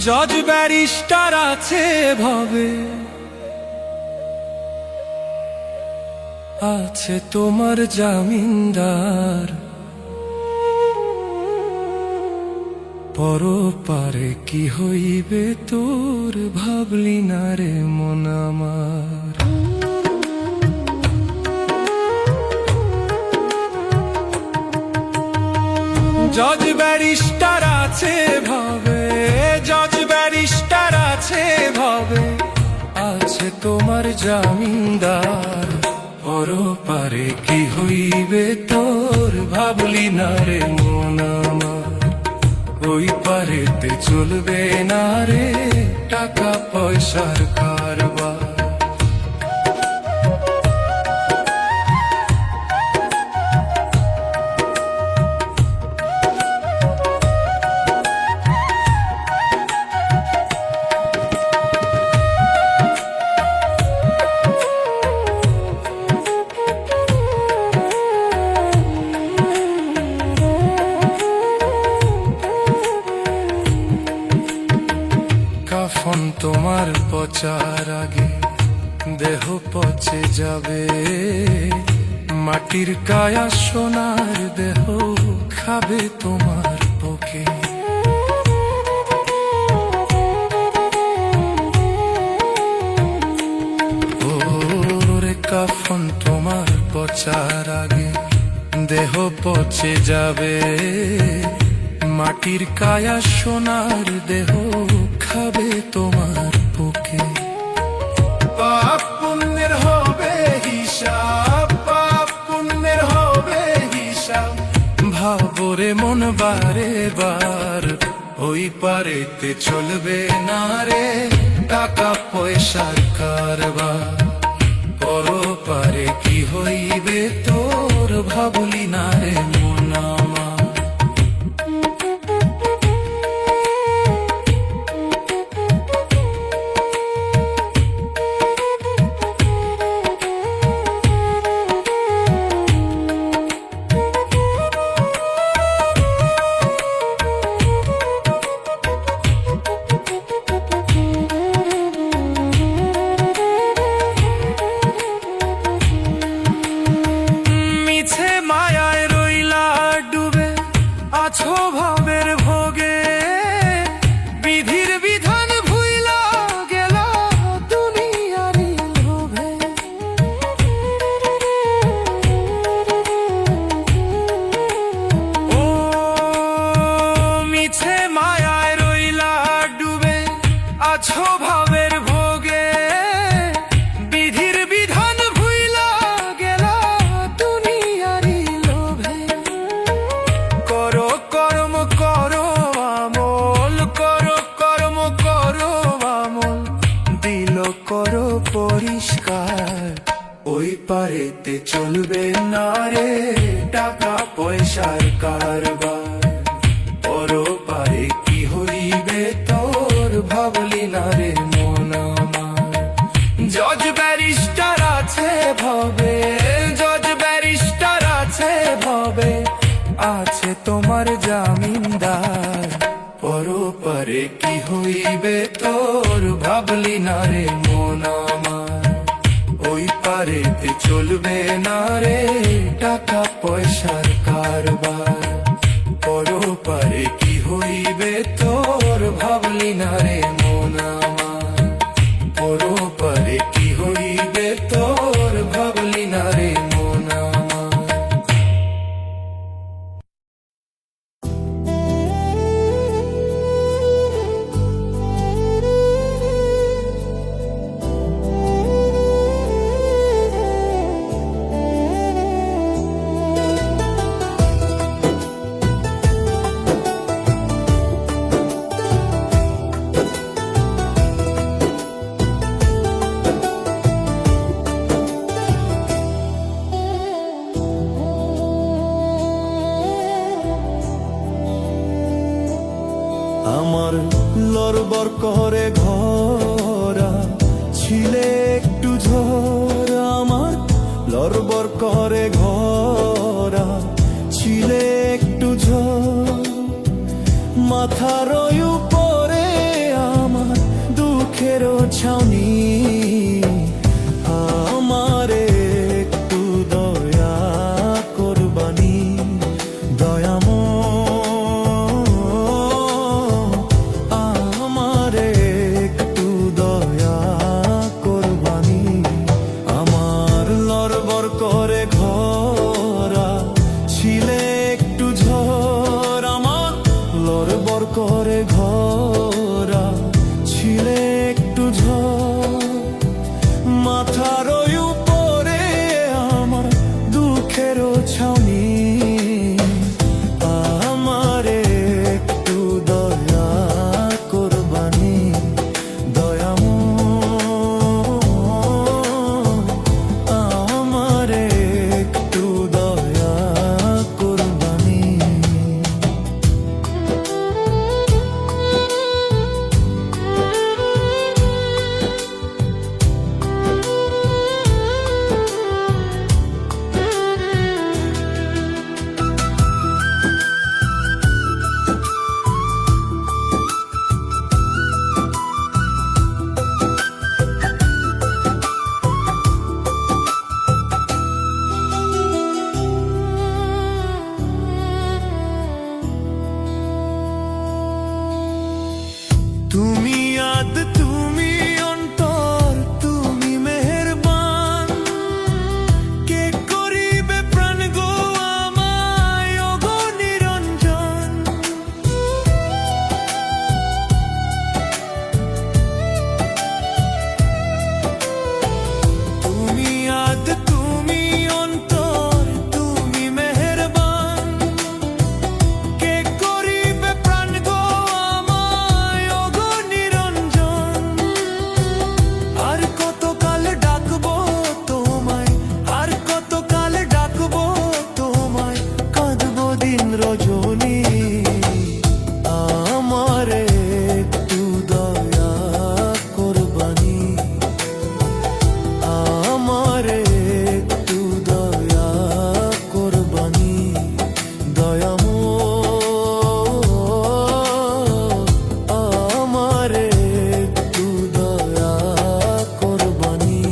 জজ ব্যারিস্টার আছে ভাবে, আছে তোমার জামিনদার, পরপারে কি হইবে তোর ভাবলি না রে মন আমার। জজ ব্যারিস্টার আছে ভাবে, জজ ব্যারিস্টার আছে ভাবে, আছে তোমার জামিনদার, পরপারে কি হইবে তোর ভাবলি না রে মন আমার। ওই পারেতে চলবে না রে টাকা পয়সার কারবার। কাফন তোমার পচার আগে দেহ পচে যাবে, মাটির কায়া সোনার দেহ খাবে তোমার বুকে। ওরে কাফন তোমার পচার আগে দেহ পচে যাবে, মাটির কায়া সোনার দেহ খাবে তোমার বুকে। পাপ পুণ্যের হবে হিসাব, পাপ পুণ্যের হবে হিসাব, ভাবরে মন বারে বার। ওই পারেতে চলবে না রে টাকা পয়সার কারবার, পরপারে কি হইবে তোর ভাবলি না রে মন আমার। মায়ায় রইলা ডুবে আছো ভাবের ভোগে, বিধির বিধান ভুইলা গেল দুনিয়ারি লোভে। ও মিছে মায়ায় রইলা ডুবে আছো ভাবের ভোগে, বিধির বিধান ভুইলা গেল দুনিয়ারি লোভে। করো কর্ম করো আমল, করো কর্ম করো আমল, দিল করো পরিষ্কার। ওই পারেতে চলবে না রে টাকা পয়সার কারবার, পরপারে কি হইবে তোর ভাবলি না রে মন আমার। জজ ব্যারিস্টার আছে ভাবে, জজ ব্যারিস্টার আছে ভাবে, আছে তোমার জামিনদার, পরপারে কি হইবে তোর ভাবলি না রে মন আমার। ওই বাড়িতে চলবে না রে টাকা পয়সার কারবার পরপারে কি হইবে তোর ভাবলি না রে মন আমার পরপারে কি হইবে তোর ভাবলি না রে মন আমার আমার লড়বর করে ঘরা ছিলে একটু ঝড় আমার লড়বর করে ঘরা ছিলে একটু ঝড় মাথার উপরে আমার দুঃখেরও ছাউনি আমারে একটু দয়া করবানি দয়াময় আমারে একটু দয়া করবানি আমার লড়বর করে ঘরা ছিলে একটু ঝড় আমার লড়বর করে ঘরা ছিলে একটু ঝড় মাথার উপরে আমার দুঃখেরও ছাউনি আমারে একটু দয়া করবানি দয়াময় আমারে একটু দয়া করবানি তুমি আদ তুমি অন্তর তুমি মেহেরবান কে করিবে প্রাণ গো আমায় ও গো নিরঞ্জন তুমি আদ তুমি অন্তর তুমি মেহেরবান কে করিবে প্রাণ গো আমায় ও গো নিরঞ্জন আর কত কাল ডাকবো তোমায় আর কত কাল ডাকবো তোমায় কাঁদবো দিন রজনী আমারে একটু দয়া করবানি আমারে একটু দয়া করবানি দয়াময় আমারে একটু দয়া করবানি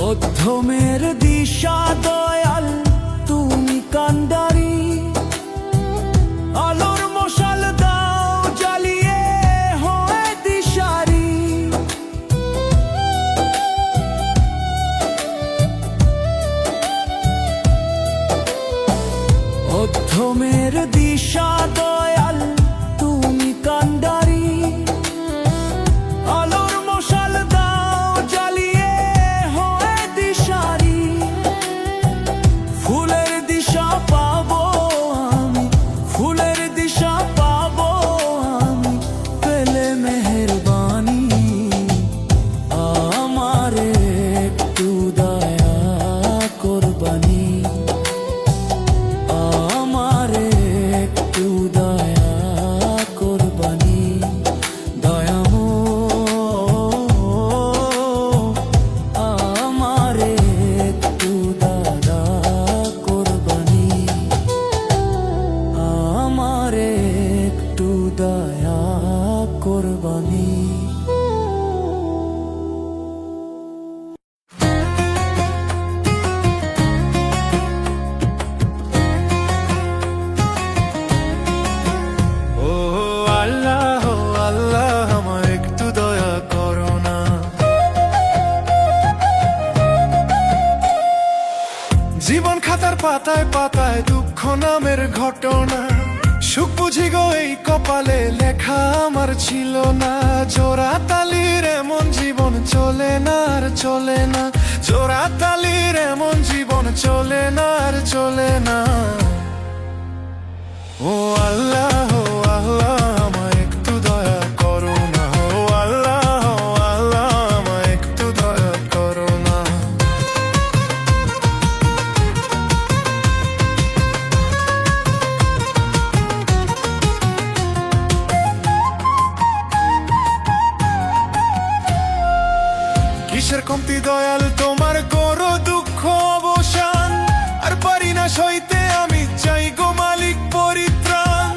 অধ্যমের দিশা দয়াল তুমি কান্ডারি আলোর মশাল দাও জ্বালিয়ে হয় দিশারি অধ্যমের দিশা দয়াল তুমি কান্ডারি আলোর মশাল দাও জ্বালিয়ে হয় দিশারি পাতায় পাতায় দুঃখ নামের ঘটনা, সুখ বুঝি গো এই কপালে লেখা আমার ছিল না। জোড়া তালির এমন জীবন চলে না আর চলে না, জোড়া তালির এমন জীবন চলে না আর চলে না। ও আল্লাহ ও আল্লাহ আমায় একটু দয়া করো না, ও আল্লাহ ও আল্লাহ আমায় একটু দয়া করো না। কিসের কমতি দয়াল তোমার করো দুঃখ অবসান, আর পারি না সইতে আমি চাই গো মালিক পরিত্রাণ।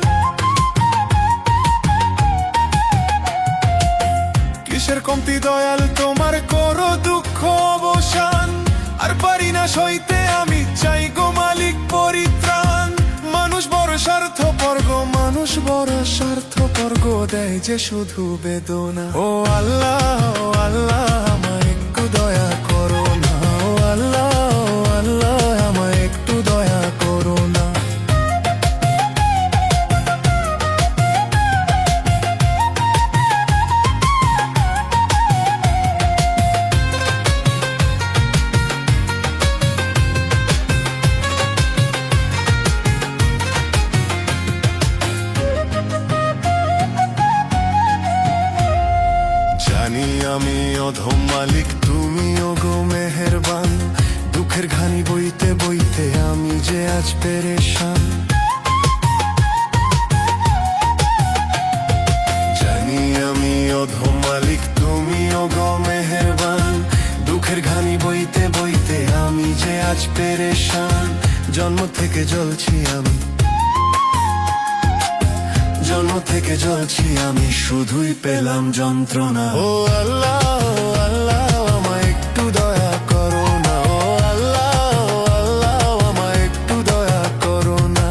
কিসের কমতি দয়াল তোমার করো দুঃখ অবসান, আর পারি না সইতে আমি চাই গো মালিক পরিত্রাণ। মানুষ বড় স্বার্থপর গো, মানুষ বড় স্বার্থপর গো, দেয় যে শুধু বেদনা। ও আল্লাহ ও আল্লাহ আমায় একটু দয়া করো না, ও আল্লাহ ও আল্লাহ আমায় একটু দয়া করো না। জানি আমি অধম মালিক, তুমিও গো মেহেরবান, দুঃখের ঘানি বইতে বইতে আমি যে আজ পেরেশান। জানি আমি অধম মালিক, তুমিও গো মেহেরবান, দুঃখের ঘানি বইতে বইতে আমি যে আজ পেরেশান। জন্ম থেকে জ্বলছি আমি, জন্ম থেকে জ্বলছি আমি, শুধুই পেলাম যন্ত্রণা। ও আল্লাহ ও আল্লাহ আমায় একটু দয়া করো না, ও আল্লাহ ও আল্লাহ আমায় একটু দয়া করো না।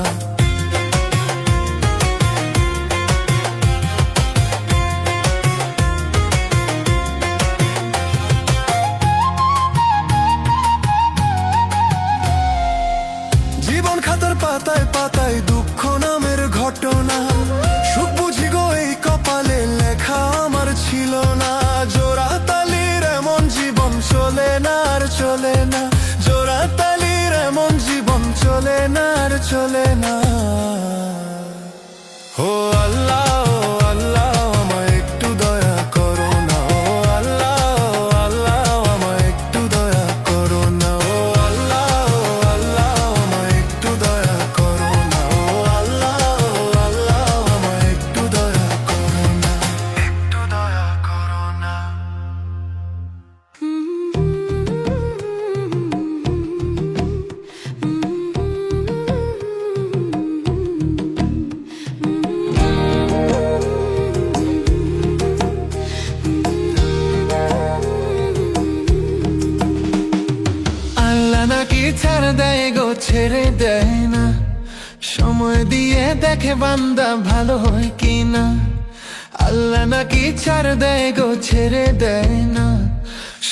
জীবন খাতার পাতায় পাতায় দুঃখ নামের ঘটনা, সুখ বুঝি গো এই কপালে লেখা আমার ছিল না। জোড়া তালির এমন জীবন চলে না আর চলে না, জোড়া তালির এমন জীবন চলে না আর চলে না। ও আল্লাহ ও আল্লাহ আমায় একটু দয়া করো না, ও আল্লাহ ও আল্লাহ আমায় একটু দয়া করো না, ও আল্লাহ ও আল্লাহ আমায় একটু দয়া করো না, ও আল্লাহ ও আল্লাহ আমায় একটু দয়া করো না, একটু দয়া করো না। আল্লাহ নাকি ছাড় দেয় গো, ছেড়ে দেয় না, সময় দিয়ে দেখে বান্দা ভালো হয় কিনা। আল্লাহ নাকি ছাড় দেয় গো, ছেড়ে দেয় না,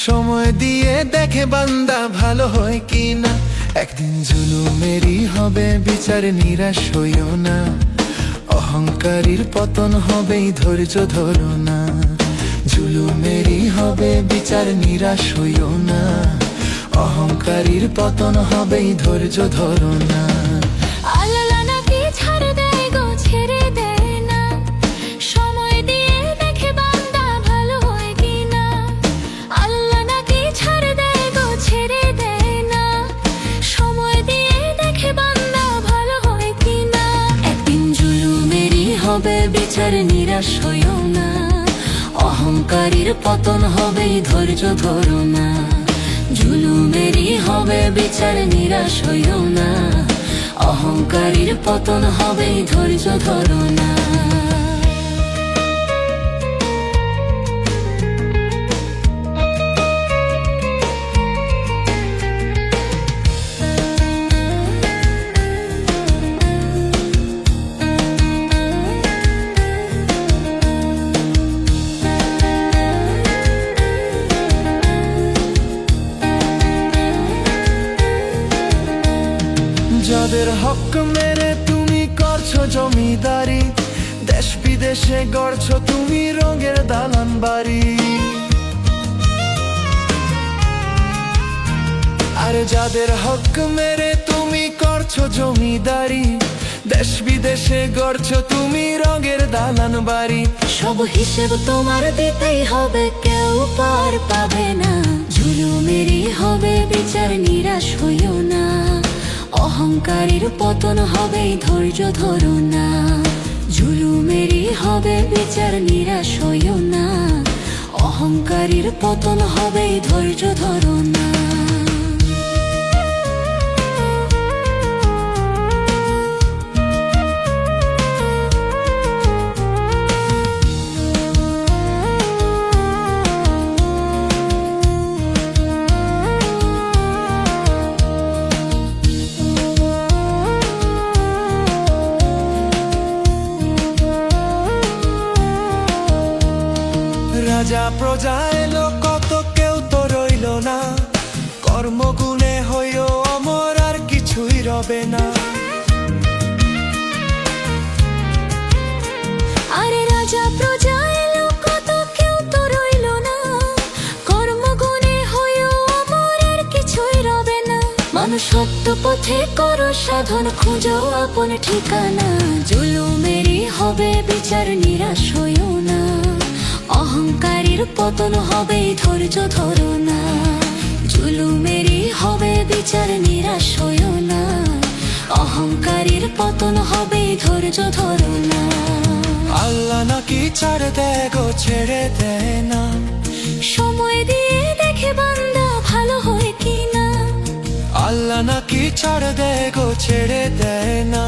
সময় দিয়ে দেখে বান্দা ভালো হয় কিনা। একদিন জুলুমেরই হবে বিচার, নিরাশ হইও না, অহংকারীর পতন হবেই, ধৈর্য ধরো না। জুলুমেরই হবে বিচার, নিরাশ হইও না, অহংকারীর পতন হবেই, ধৈর্য ধরো না। আল্লাহ নাকি ছাড় দেয় গো, ছেড়ে দেয় না, সময় দিয়ে দেখে বান্দা ভালো হয় কিনা। আল্লাহ নাকি ছাড় দেয় গো, ছেড়ে দেয় না, সময় দিয়ে দেখে বান্দা ভালো হয় কিনা। একদিন জুলুমেরই হবে বিচার, নিরাশ হইও না, অহংকারীর পতন হবেই, ধৈর্য ধরো না। জুলুমেরই হবে বিচার, নিরাশ হইও না, অহংকারীর পতন হবেই, ধৈর্য ধরো না। যাদের হক মেরে তুমি করছো জমিদারি, দেশ বিদেশে গড়ছো তুমি রঙের দালান বাড়ি। আর যাদের হক মেরে তুমি করছো জমিদারি, দেশ বিদেশে গড়ছো তুমি রঙের দালান বাড়ি। সব হিসেব তোমার দিতেই হবে, কেউ পার পাবে না। জুলুমেরই হবে বিচার, নিরাশ হইও না। অহংকারের পতন হবে, ধৈর্য ধরো না। জুলুমেরই হবে বিচার, নিরাশ হইও না। অহংকারের পতন হবে, ধৈর্য ধরো না। রাজা প্রজা এলো কত, কেউ তো রইল না। কর্মগুণে হইও অমর, আর কিছুই রবে না। আরে রাজা প্রজা এলো কত, কেউ তো রইল না। কর্মগুণে হইও অমর, আর কিছুই রবে না। মানুষ সত্য পথে করো সাধন, খুঁজো আপন ঠিকানা। জুলুমেরই হবে বিচার, নিরাশ হইও না। অহংকারের পতন হবে, ধৈর্য ধরো না। জুলুমেরই হবে বিচার, নিরাশ হইও না। অহংকারের পতন হবে, ধৈর্য ধরো না। আল্লাহ নাকি ছাড় দেয় গো, ছেড়ে দেয় না। সময় দিয়ে দেখে বান্দা ভালো হয় কিনা। আল্লাহ নাকি ছাড় দেয় গো, ছেড়ে দেয় না।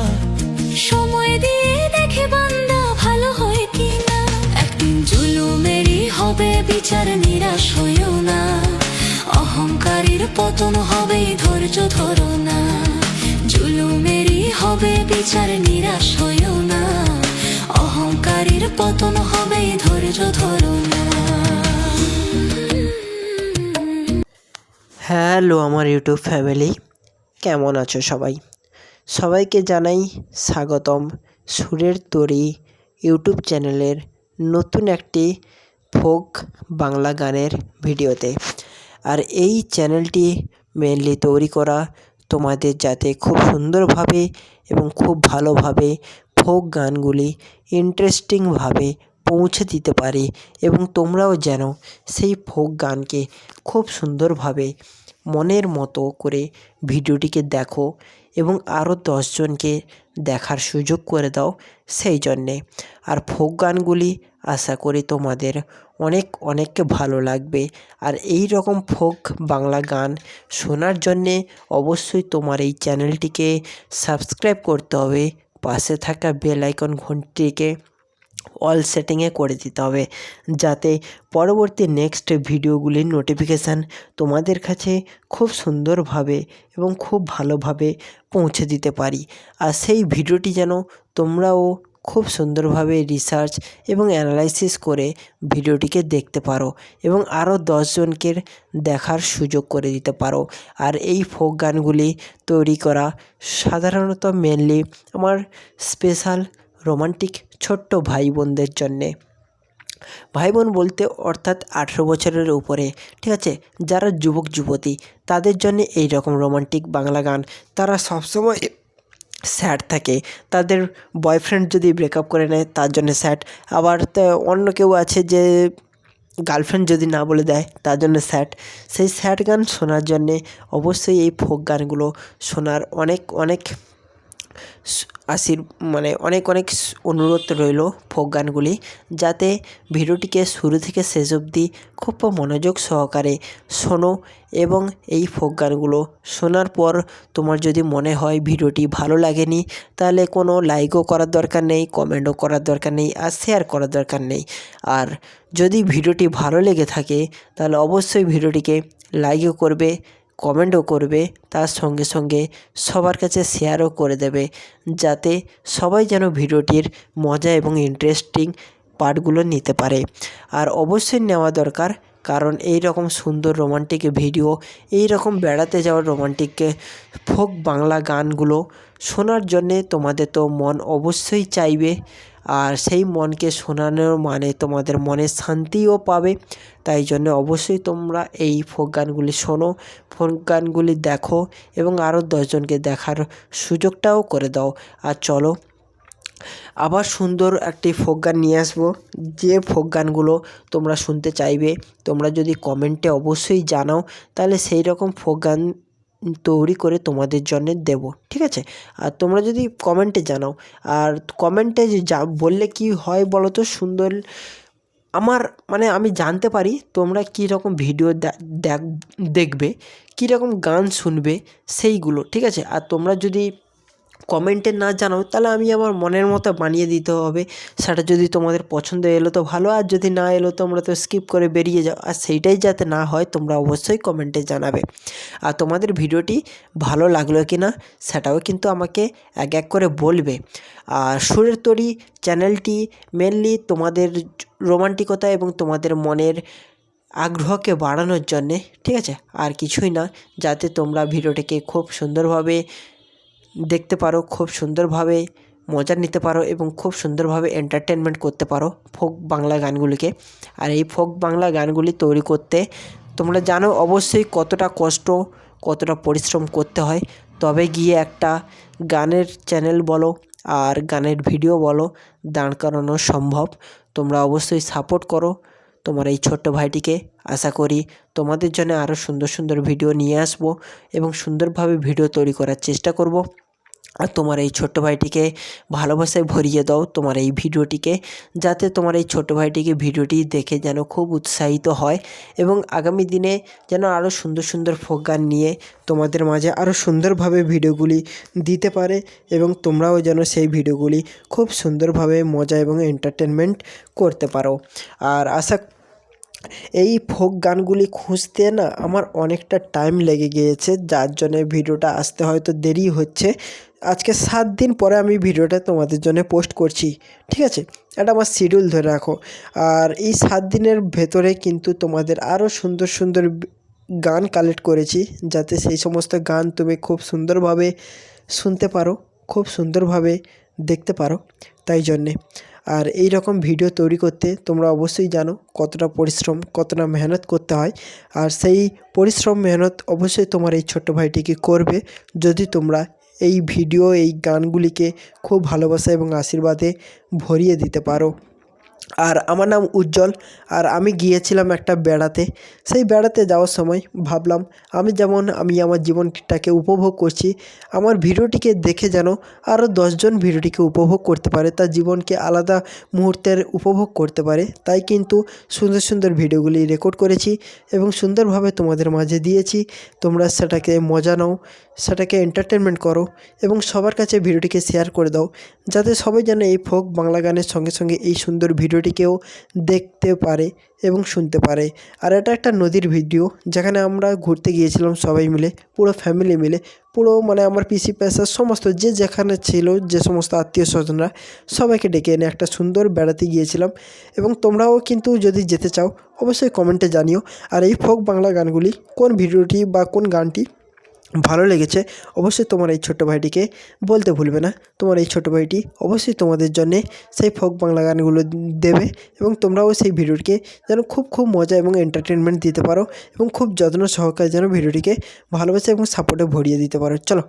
সময় দিয়ে দেখে বান্দা ভালো হয় কিনা। একদিন জুলুমেরই হবে বিচার, নিরাশ হইও না। অহংকারের পতন হবে, ধৈর্য ধরো না। জুলুমেরই হবে বিচার, নিরাশ হইও না। অহংকারের পতন হবে, ধৈর্য ধরো না। হ্যালো আমার ইউটিউব ফ্যামিলি, কেমন আছো সবাই? সবাইকে জানাই স্বাগতম সুরের তরী ইউটিউব চ্যানেলের নতুন একটি ফোক বাংলা গানের ভিডিওতে। আর এই চ্যানেলটি মেনলি তৈরি করা তোমাদের যাতে খুব সুন্দরভাবে এবং খুব ভালোভাবে ফোক গানগুলি ইন্টারেস্টিংভাবে পৌঁছে দিতে পারে, এবং তোমরাও যেন সেই ফোক গানকে খুব সুন্দরভাবে মনের মতো করে ভিডিওটিকে দেখো এবং আরও 10 জনকে দেখার সুযোগ করে দাও সেই জন্যে। আর ফোক গানগুলি আশা করি তোমাদের অনেক অনেক ভালো লাগবে। আর এই রকম ফোক বাংলা গান শোনার জন্যে অবশ্যই তোমার এই চ্যানেলটিকে সাবস্ক্রাইব করতে হবে। পাশে থাকা বেল আইকন ঘন্টিকে অল সেটিংয়ে করে দিতে হবে, যাতে পরবর্তী নেক্সট ভিডিওগুলির নোটিফিকেশান তোমাদের কাছে খুব সুন্দরভাবে এবং খুব ভালোভাবে পৌঁছে দিতে পারি। আর সেই ভিডিওটি যেন তোমরাও খুব সুন্দরভাবে রিসার্চ এবং অ্যানালাইসিস করে ভিডিওটিকে দেখতে পারো এবং আরও 10 জনকে দেখার সুযোগ করে দিতে পারো। আর এই ফোক গানগুলি তৈরি করা সাধারণত মেনলি আমার স্পেশাল রোমান্টিক ছোট্ট ভাই বোনদের জন্যে। ভাই বোন বলতে অর্থাৎ 18 বছরের উপরে, ঠিক আছে, যারা যুবক যুবতী তাদের জন্য এই রকম রোমান্টিক বাংলা গান। তারা সবসময় স্যাড থাকে, তাদের বয়ফ্রেন্ড যদি ব্রেকআপ করে নেয় তার জন্য স্যাড। আবার অন্য কেউ আছে যে গার্লফ্রেন্ড যদি না বলে দেয় তার জন্য স্যাড। সেই স্যাড গান শোনার জন্যে অবশ্যই এই ফোক গানগুলো শোনার অনেক অনেক অনেক অনেক অনুরোধ রইল ফোক গানগুলি, যাতে ভিডিওটিকে শুরু থেকে শেষ অবধি খুব মনোযোগ সহকারে শোনো। এবং এই ফোক গানগুলো শোনার পর তোমার যদি মনে হয় ভিডিওটি ভালো লাগেনি, তাহলে কোনো লাইকও করার দরকার নেই, কমেন্টও করার দরকার নেই, আর শেয়ার করার দরকার নেই। আর যদি ভিডিওটি ভালো লেগে থাকে তাহলে অবশ্যই ভিডিওটিকে লাইকও করবে, কমেন্টও করবে, তার সঙ্গে সঙ্গে সবার কাছে শেয়ারও করে দেবে, যাতে সবাই যেন ভিডিওটির মজা এবং ইন্টারেস্টিং পার্টগুলো নিতে পারে। আর অবশ্যই নেওয়া দরকার, কারণ এই রকম সুন্দর রোমান্টিক ভিডিও, এই রকম বেড়াতে যাওয়ার রোমান্টিক ফোক বাংলা গানগুলো শোনার জন্যে তোমাদের তো মন অবশ্যই চাইবে, আর সেই মনকে শোনানোর মানে তোমাদের মনে শান্তিও পাবে। তাই জন্য অবশ্যই তোমরা এই ফোক গানগুলি শোনো, ফোক গানগুলি দেখো এবং আরও 10 জনকে দেখার সুযোগটাও করে দাও। আর চলো আবার সুন্দর একটি ফোক গান নিয়ে আসবো, যে ফোক গানগুলো তোমরা শুনতে চাইবে। তোমরা যদি কমেন্টে অবশ্যই জানাও, তাহলে সেই রকম ফোক গান তৈরি করে তোমাদের জন্য দেব, ঠিক আছে? আর তোমরা যদি কমেন্টে জানাও, আর কমেন্টে যা বললে কি হয় বলো তো, সুন্দর আমার মানে আমি জানতে পারি তোমরা কী রকম ভিডিও দেখবে, কী রকম গান শুনবে সেইগুলো, ঠিক আছে? আর তোমরা যদি কমেন্টে না জানাও, তাহলে আমি আমার মনের মতো বানিয়ে দিতে হবে। সেটা যদি তোমাদের পছন্দ এলো তো ভালো, আর যদি না এলো তোমরা তো স্কিপ করে বেরিয়ে যাও। আর সেইটাই যাতে না হয় তোমরা অবশ্যই কমেন্টে জানাবে। আর তোমাদের ভিডিওটি ভালো লাগলো কি না সেটাও কিন্তু আমাকে এক এক করে বলবে। আর সুরের তরী চ্যানেলটি মেনলি তোমাদের রোমান্টিকতা এবং তোমাদের মনের আগ্রহকে বাড়ানোর জন্যে, ঠিক আছে? আর কিছুই না, যাতে তোমরা ভিডিওটিকে খুব সুন্দরভাবে দেখতে পারো, খুব সুন্দরভাবে মজা নিতে পারো এবং খুব সুন্দরভাবে এন্টারটেনমেন্ট করতে পারো ফোক বাংলা গানগুলিকে। আর এই ফোক বাংলা গানগুলি তৈরি করতে তোমরা জানো অবশ্যই কতটা কষ্ট, কতটা পরিশ্রম করতে হয়, তবে গিয়ে একটা গানের চ্যানেল বলো আর গানের ভিডিও বলো দাঁড় করানো সম্ভব। তোমরা অবশ্যই সাপোর্ট করো তোমার এই ছোট্ট ভাইটিকে। আশা করি তোমাদের জন্য আরও সুন্দর সুন্দর ভিডিও নিয়ে আসবো এবং সুন্দরভাবে ভিডিও তৈরি করার চেষ্টা করব। আর তোমার এই ছোট্ট ভাইটিকে ভালোবাসায় ভরিয়ে দাও তোমার এই ভিডিওটিকে, যাতে তোমার এই ছোট্ট ভাইটিকে ভিডিওটি দেখে যেন খুব উৎসাহিত হয় এবং আগামী দিনে যেন আরও সুন্দর সুন্দর ফোক গান নিয়ে তোমাদের মাঝে আরও সুন্দরভাবে ভিডিওগুলি দিতে পারে এবং তোমরাও যেন সেই ভিডিওগুলি খুব সুন্দরভাবে মজা এবং এন্টারটেনমেন্ট করতে পারো। আর এই ফোক গানগুলি খুঁজতে না আমার অনেকটা টাইম লেগে গিয়েছে, যার জন্য ভিডিওটা আসতে হয়তো দেরি হচ্ছে। আজকে 7 দিন পরে আমি ভিডিওটা তোমাদের জন্য পোস্ট করছি, ঠিক আছে? এটা আমার শিডিউল ধরে রাখো। আর এই 7 দিনের ভেতরে কিন্তু তোমাদের আরও সুন্দর সুন্দর গান কালেক্ট করেছি, যাতে সেই সমস্ত গান তুমি খুব সুন্দরভাবে শুনতে পারো, খুব সুন্দরভাবে দেখতে পারো। তাই জন্যে আর এই রকম ভিডিও তৈরি করতে তোমরা অবশ্যই জানো কতটা পরিশ্রম, কতটা মেহনত করতে হয়। আর সেই পরিশ্রম মেহনত অবশ্যই তোমার এই ছোট্ট ভাইটিকে করবে, যদি তোমরা এই ভিডিও, এই গানগুলিকে খুব ভালোবাসা এবং আশীর্বাদে ভরিয়ে দিতে পারো। আর আমার নাম উজ্জ্বল, আর আমি গিয়েছিলাম একটা বেড়াতে। সেই বেড়াতে যাওয়ার সময় ভাবলাম আমি আমার জীবনটাকে উপভোগ করছি, আমার ভিডিওটিকে দেখে যেন আরও 10 জন ভিডিওটিকে উপভোগ করতে পারে, তার জীবনকে আলাদা মুহূর্তের উপভোগ করতে পারে। তাই কিন্তু সুন্দর সুন্দর ভিডিওগুলি রেকর্ড করেছি এবং সুন্দরভাবে তোমাদের মাঝে দিয়েছি। তোমরা সেটাকে মজা নাও, সেটাকে এন্টারটেনমেন্ট করো এবং সবার কাছে ভিডিওটিকে শেয়ার করে দাও, যাতে সবাই যেন এই ফোক বাংলা গানের সঙ্গে সঙ্গে এই সুন্দর ভিডিওটিকেও দেখতে পারে এবং শুনতে পারে। আর এটা একটা নদীর ভিডিও, যেখানে আমরা ঘুরতে গিয়েছিলাম সবাই মিলে, পুরো ফ্যামিলি মিলে, পুরো মানে আমার পিসি পেশার সমস্ত যে যেখানে ছিল, যে সমস্ত আত্মীয় স্বজনরা সবাইকে ডেকে এনে একটা সুন্দর বেড়াতে গিয়েছিলাম। এবং তোমরাও কিন্তু যদি যেতে চাও অবশ্যই কমেন্টে জানিও। আর এই ফোক বাংলা গানগুলি কোন ভিডিওটি বা কোন গানটি ভালো লেগেছে অবশ্যই তোমার এই ছোট্ট ভাইটিকে বলতে ভুলবে না। তোমার এই ছোট ভাইটি অবশ্যই তোমাদের জন্যে সেই ফোক বাংলা গানগুলো দেবে এবং তোমরাও সেই ভিডিওটিকে যেন খুব মজা এবং এন্টারটেনমেন্ট দিতে পারো এবং খুব যত্ন সহকারে যেন ভিডিওটিকে ভালোবাসা এবং সাপোর্টে ভরিয়ে দিতে পারো। চলো।